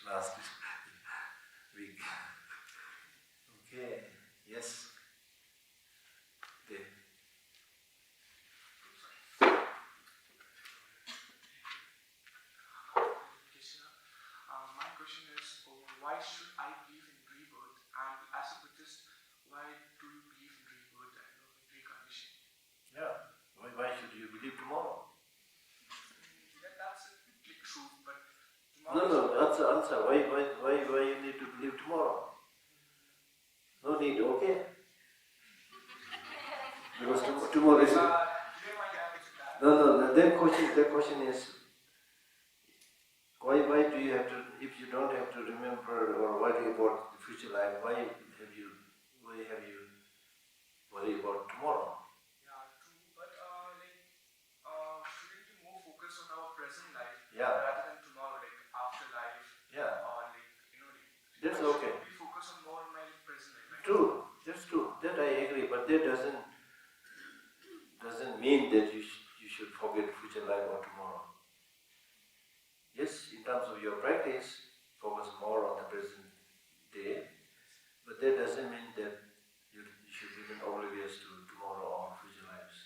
last week. Okay, yes. Dave. My question is, why should I believe in rebirth? And as a Buddhist, why do you believe in rebirth and reincarnation? Yeah. Why should you believe tomorrow? That's true, but No, that's the answer. Why you need to believe tomorrow? No need, okay? Because tomorrow is... No, the question is, why do you have to, if you don't have to remember or worry about the future life, why have you worry about tomorrow? Yeah, true, but shouldn't we more focus on our present life rather than tomorrow, like afterlife? Yeah. Or That's should okay. we focus on more on my present life? Right? True, that's true. That I agree, but that doesn't mean that you should forget future life or tomorrow. Yes, in terms of your practice, focus more on the present day, but that doesn't mean that you should remain oblivious to tomorrow or future lives.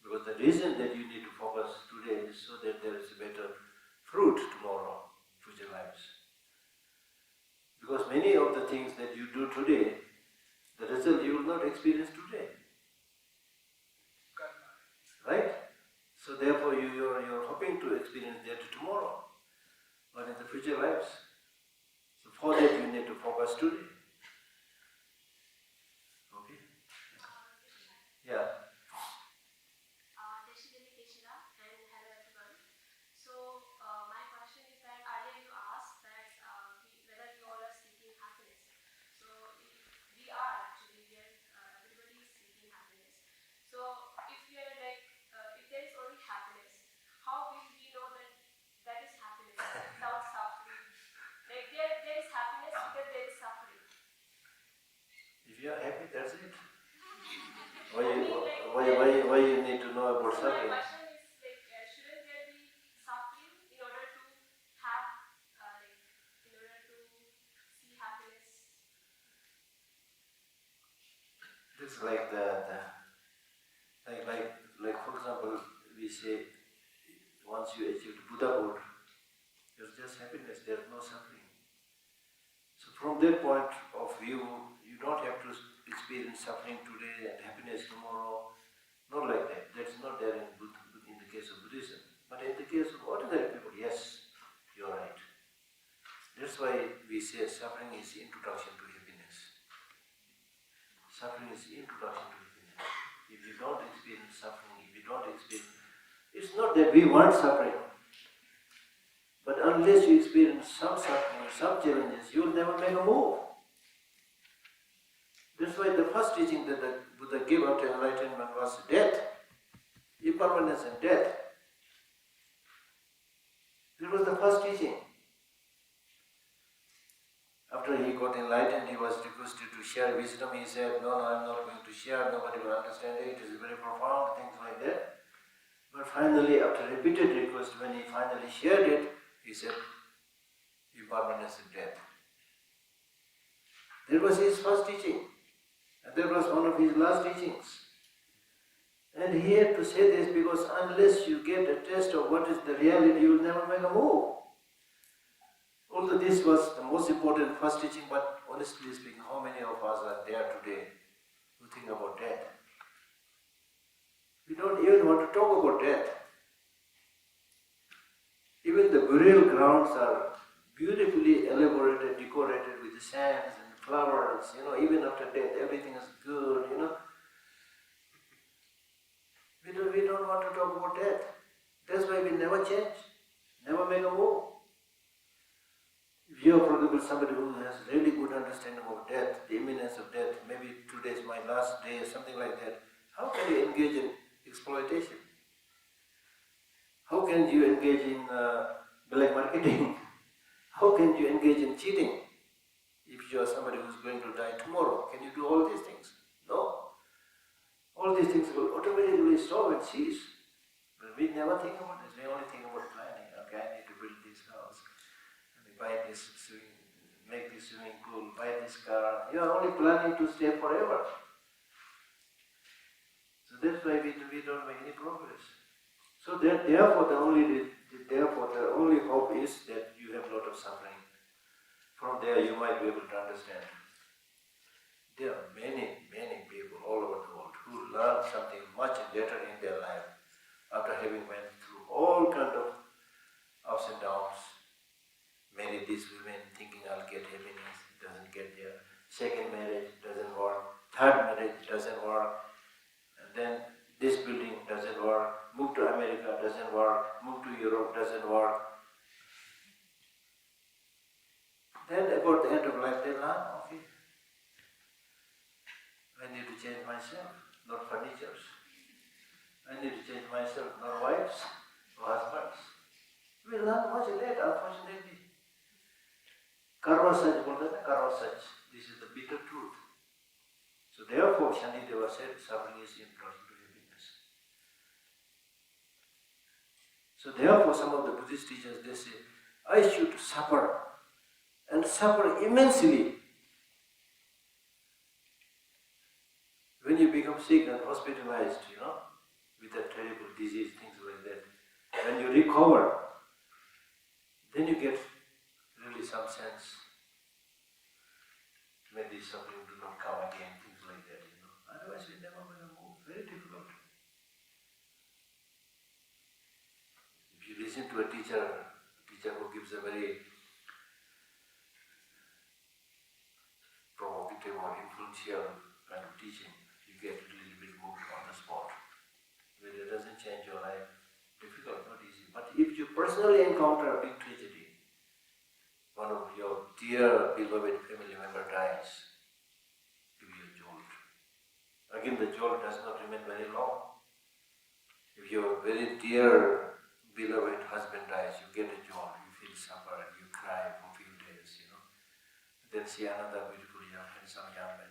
Because the reason that you need to focus today is so that there is a better fruit tomorrow, future lives. Because many of the things that you do today, the result you will not experience today. Right? So therefore you're hoping to experience that tomorrow, but in the future lives. So for that you need to focus today. Okay? Yeah. My question is that earlier you asked that whether we all are seeking happiness. So we are actually, everybody is seeking happiness. So if we are like, if there is only happiness, how will we know that that is happiness without suffering? Like there is happiness because there is suffering. If you are happy, that's it. Why you need to know about So suffering? my question is like, shouldn't there be suffering in order to have, in order to see happiness? This is like like for example, we say once you achieve Buddhahood, there's just happiness, there's no suffering. So from that point of view, you don't have to experience suffering today and happiness tomorrow. Not like that. That's not there in the case of Buddhism. But in the case of ordinary people, yes, you're right. That's why we say suffering is introduction to happiness. Suffering is introduction to happiness. If you don't experience suffering, it's not that we want suffering. But unless you experience some suffering, some challenges, you will never make a move. That's why the first teaching that the Buddha gave after enlightenment was death, impermanence and death. That was the first teaching. After he got enlightened, he was requested to share wisdom. He said, no, I'm not going to share, nobody will understand it is very profound, things like that. But finally, after repeated request, when he finally shared it, he said, impermanence and death. That was his first teaching. And that was one of his last teachings. And he had to say this because unless you get a taste of what is the reality, you will never make a move. Although this was the most important first teaching, but honestly speaking, how many of us are there today who think about death? We don't even want to talk about death. Even the burial grounds are beautifully elaborated, decorated with the sands and flowers, even after death, everything is good, We don't want to talk about death. That's why we never change, never make a move. If you are, for example, somebody who has really good understanding of death, the imminence of death, maybe today is my last day, something like that, how can you engage in exploitation? How can you engage in black marketing? How can you engage in cheating? If you are somebody who is going to die tomorrow, can you do all these things? No. All these things will automatically stop and cease. never think about this. We only think about planning. Okay, I need to build this house, buy this make this swimming pool, buy this car. You are only planning to stay forever. So that's why we don't make any progress. So therefore the only hope is that you have a lot of suffering. From there you might be able to understand. There are many, many people all over the world who learn something much better in their life after having went through all kind of ups and downs. Married these women thinking I'll get happiness, it doesn't get there. Second marriage doesn't work. Third marriage doesn't work. And then this building doesn't work. Move to America doesn't work. Move to Europe doesn't work. Then about the end of life they learn, okay, I need to change myself, not furnitures. I need to change myself, not wives or husbands. We learn much later, unfortunately. Karma Sach, Karma Sach. This is the bitter truth. So therefore, Shantideva said, suffering is important to happiness. So therefore, some of the Buddhist teachers, they say, I should suffer, and suffer immensely. When you become sick and hospitalized, with a terrible disease, things like that, when you recover, then you get really some sense. When this suffering do not come again, things like that, Otherwise, we never going to move. Very difficult. If you listen to a teacher who gives a very provocative or influential kind of teaching, you get a little bit moved on the spot. But it doesn't change your life. Difficult, not easy. But if you personally encounter a big tragedy, one of your dear, beloved family member dies, give you a jolt. Again, the jolt does not remain very long. If your very dear, beloved husband dies, you get a jolt, you feel suffer, and you cry for a few days, Then see another beautiful young, handsome young man,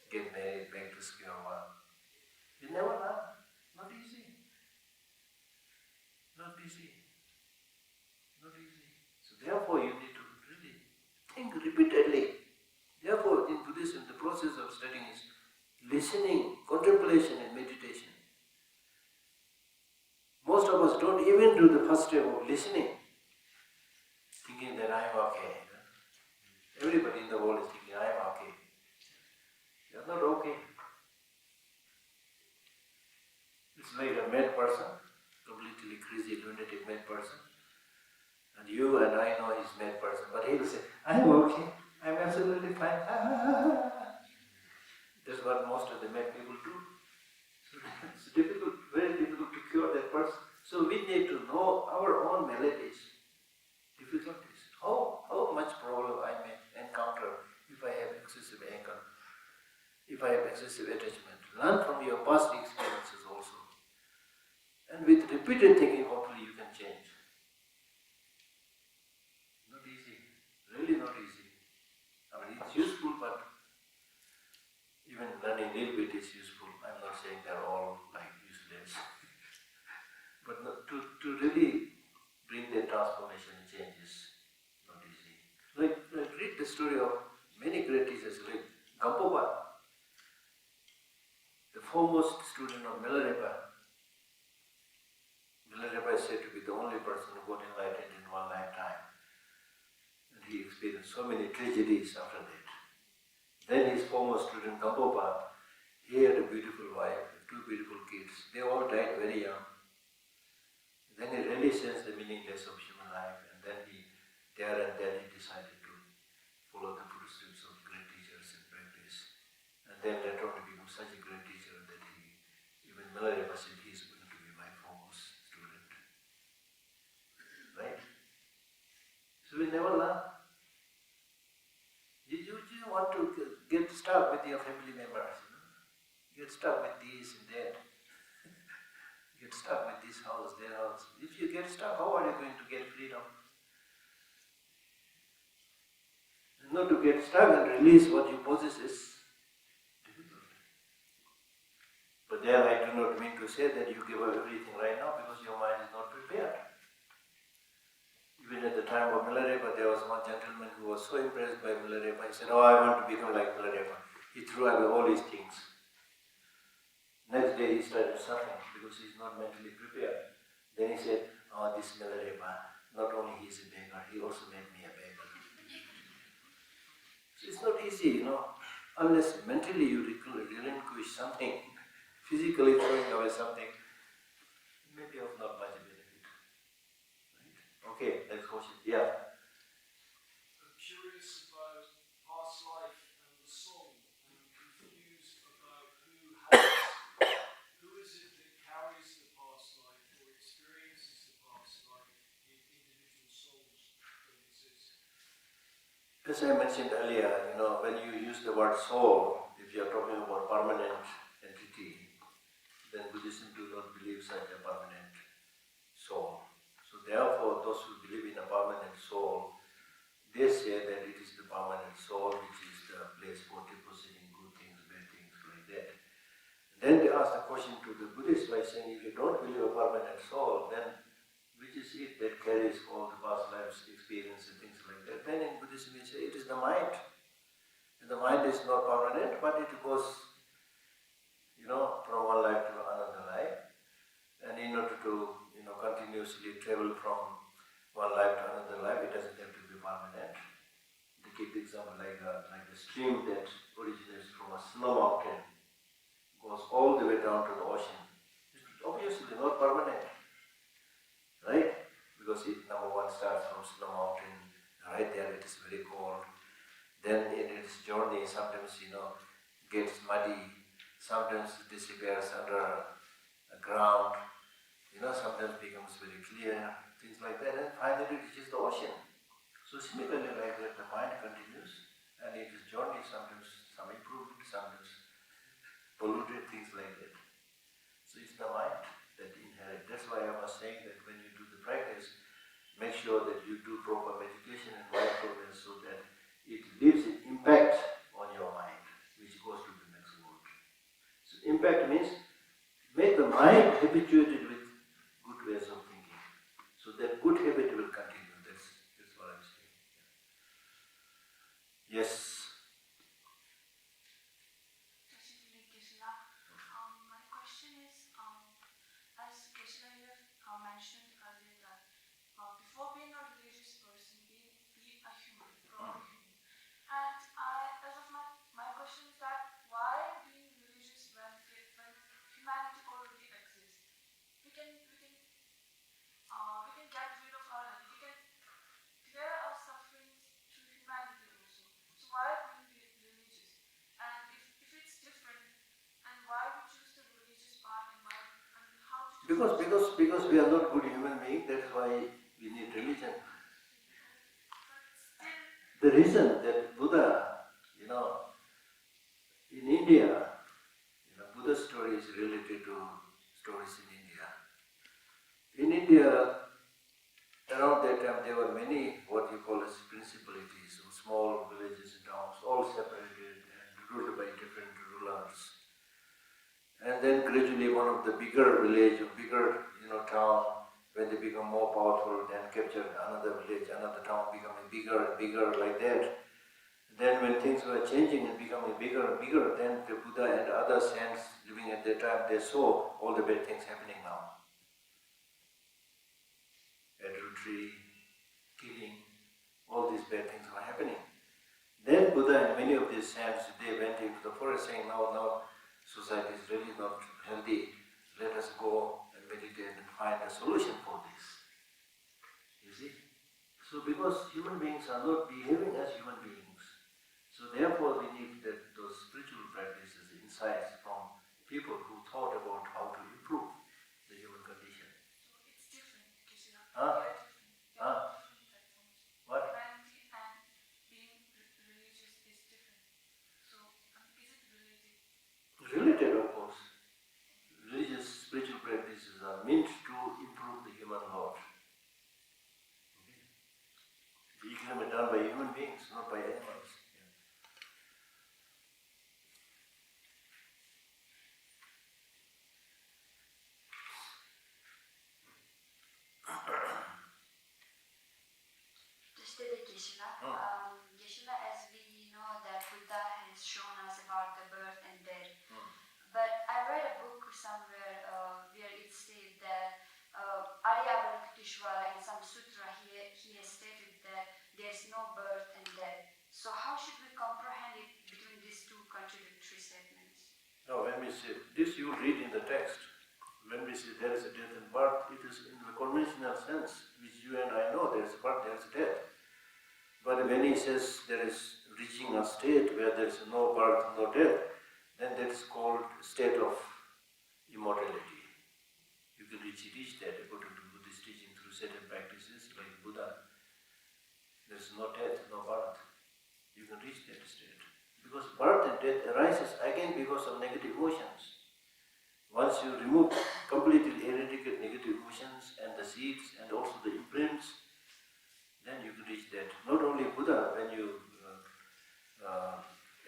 get married, back to square one. You never learn. Not easy. Not easy. Not easy. So therefore you need to really think repeatedly. Therefore in Buddhism the process of studying is listening, contemplation and meditation. Most of us don't even do the first step of listening, thinking that I am okay. Everybody in the world is thinking I am okay. You are not okay. It's like a mad person, completely crazy, lunatic mad person. And you and I know he's a mad person, but he will say, I'm okay, I'm absolutely fine. That's what most of the mad people do. So it's difficult, very difficult to cure that person. So we need to know our own maladies, difficulties, how much problem I may encounter if I have excessive anger, if I have excessive attachment. Learn from your past experiences also. And with repeated thinking, hopefully you can change. Not easy, really not easy. I mean, it's useful, but even learning a little bit is useful. I'm not saying they're all like useless. But to really bring the transformation and change is not easy. Like read the story of many great teachers like Gampopa, the foremost student of Milarepa. Milarepa is said to be the only person who got enlightened in one lifetime. And he experienced so many tragedies after that. Then his foremost student Gampopa, he had a beautiful wife, 2 beautiful kids. They all died very young. Then he really sensed the meaningless of human life, and then he decided to follow the footsteps of great teachers and practice. And then later on he became such a great teacher that even Milarepa said he is going to be my foremost student. Right? So we never learn. You want to get stuck with your family members, Get stuck with this and that. Get stuck with this house, their house. If you get stuck, how are you going to get freedom? Not to get stuck and release what you possess is difficult. But there I do not mean to say that you give up everything right now because your mind is not prepared. Even at the time of Milarepa, there was one gentleman who was so impressed by Milarepa. He said, "Oh, I want to become like Milarepa." He threw away all his things. Next day he started suffering because he is not mentally prepared. Then he said, "Oh, this Milarepa, not only he is a beggar, he also made me a beggar." So it's not easy, unless mentally you relinquish something, physically throwing away something, maybe of not much benefit. Right? Okay, next question. Yeah. I'm curious about past life and the soul, and I'm confused about who is it that carries the past life or experiences the past life in individual souls that exist. As I mentioned earlier, when you use the word soul, if you are talking about permanent entity, then Buddhism do not believe such a permanent soul. So therefore, those who believe in a permanent soul, they say that it is the permanent soul which is the place for depositing good things, bad things, like that. Then they ask the question to the Buddhists by saying, if you don't believe a permanent soul, then which is it that carries all the past lives experience and things like that? Then in Buddhism we say it is the mind. And the mind is not permanent, but it goes, from one life to another life. And in order to, continuously travel from one life to another life, it doesn't have to be permanent. To give the example like a stream that originates from a snow mountain, goes all the way down to the ocean. It's obviously not permanent, right? Because it, number one, starts from snow mountain, right there it is very cold. Then in its journey, sometimes, gets muddy, sometimes disappears under the ground, sometimes becomes very clear, things like that, and finally it reaches the ocean. So similarly like that, the mind continues, and in its journey sometimes some improved, sometimes polluted, things like that. So it's the mind that inherits. That's why I was saying that when you do the practice, make sure that you do proper meditation and mindfulness so that it leaves an impact on your mind, which goes to the next world. So impact means make the mind habituated with good ways of thinking. So that good habit will continue. That's what I'm saying. Yes. My question is, as Geshe Lhakdor mentioned earlier, that before being a religious person, be a human, proper human. And as of my question is that why being religious when humanity already exists? We can get rid of we can clear our sufferings through humanity also. So why being religious? And if it's different, and why we choose the religious path and how to choose Because we are not good human beings, that's why we need religion. The reason that Buddha, in India, Buddha's story is related to stories in India. In India, around that time there were many what you call as principalities, or small villages and towns, all separated and ruled by different rulers. And then gradually one of the bigger village or bigger town, when they become more powerful, then captured another village, another town becoming bigger and bigger like that. Then when things were changing and becoming bigger and bigger, then the Buddha and other saints living at that time, they saw all the bad things happening now. Adultery, killing, all these bad things were happening. Then Buddha and many of these saints, they went into the forest saying, now society is really not healthy, let us go and meditate and find a solution for this. You see? So because human beings are not behaving as human beings, so therefore we need those spiritual practices, insights from people who thought about how to improve the human condition. So it's different, Geshe Huh? Lhakdor. What? Humanity and being religious is different. So is it related? Related, of course. Religious, spiritual practices are meant to improve the human lot. Okay. It can be done by human beings, not by animals. Geshe-la. Hmm. Geshe-la, as we know that Buddha has shown us about the birth and death. But I read a book somewhere where it said that Arya Avalokiteshvara in some sutra he has stated that there's no birth and death. So how should we comprehend it between these two contradictory statements? Now when we say this, you read in the text. When we say there is a death and birth, it is in the conventional sense, which you and I know there is a birth, there is a death. But when he says there is reaching a state where there is no birth, no death, then that is called state of immortality. You can reach that according to Buddhist teaching through certain practices like Buddha. There is no death, no birth. You can reach that state. Because birth and death arises again because of negative emotions. Once you remove, completely eradicate negative emotions and the seeds and also the imprints, then you can reach that. Not only Buddha, when you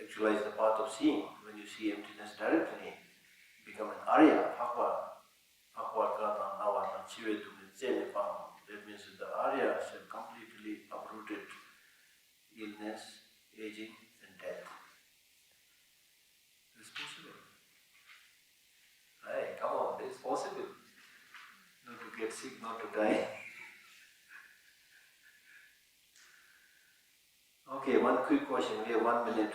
actualize the path of seeing, when you see emptiness directly, become an Arya, that means that the Aryas have completely uprooted illness, aging and death. It's possible. Hey, come on, it's possible. Not to get sick, not to die. Okay, one quick question. We have 1 minute.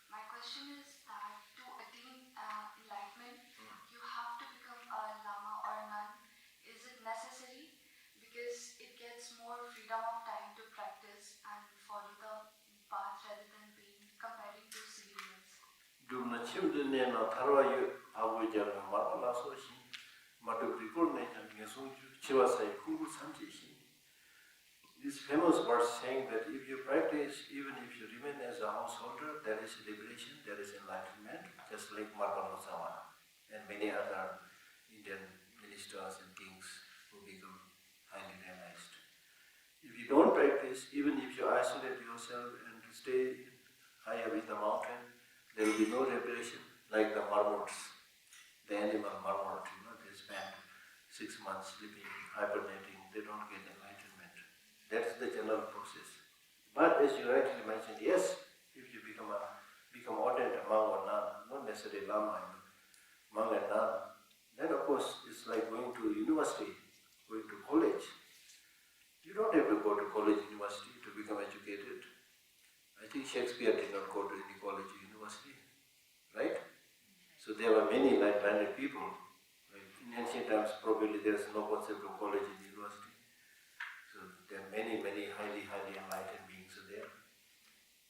My question is that to attain enlightenment, you have to become a lama or a nun. Is it necessary? Because it gets more freedom of time to practice and follow the path rather than being comparing to civilians. Dumna chimdene na tharwa yu awu jana marwa laso shi. Madu prikur ne jan ngesung chiwa sai kungu sanji shi. This famous verse saying that if you practice, even if you remain as a householder, there is liberation, there is enlightenment, just like Markananda Sama and many other Indian ministers and kings who become highly realized. If you don't practice, even if you isolate yourself and stay high up in the mountain, there will be no liberation, like the marmots, the animal marmot, they spend 6 months sleeping, hibernating, they don't get enlightenment. That's the general process. But as you rightly mentioned, yes, if you become ordained a monk or nun, not necessarily lama, monk and nun, then of course it's like going to university, going to college. You don't have to go to college, university to become educated. I think Shakespeare did not go to any college or university, right? So there were many like-minded people. Like in ancient times, probably there's no concept of college and university. So there are many highly enlightened beings there.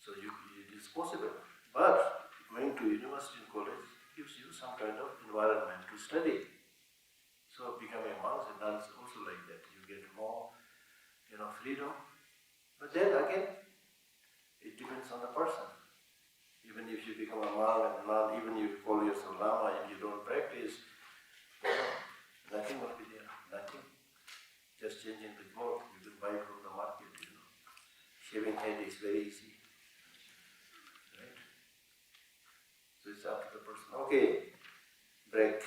So it is possible. But going to university and college gives you some kind of environment to study. So becoming monks and nuns also like that. You get more, freedom. But then again, it depends on the person. Even if you become a monk and nun, even if you call yourself lama, if you don't practice, nothing will be there. Nothing. Just changing the cloth, you can buy from the market, Shaving head is very easy. Right? So it's up to the person. Okay, break.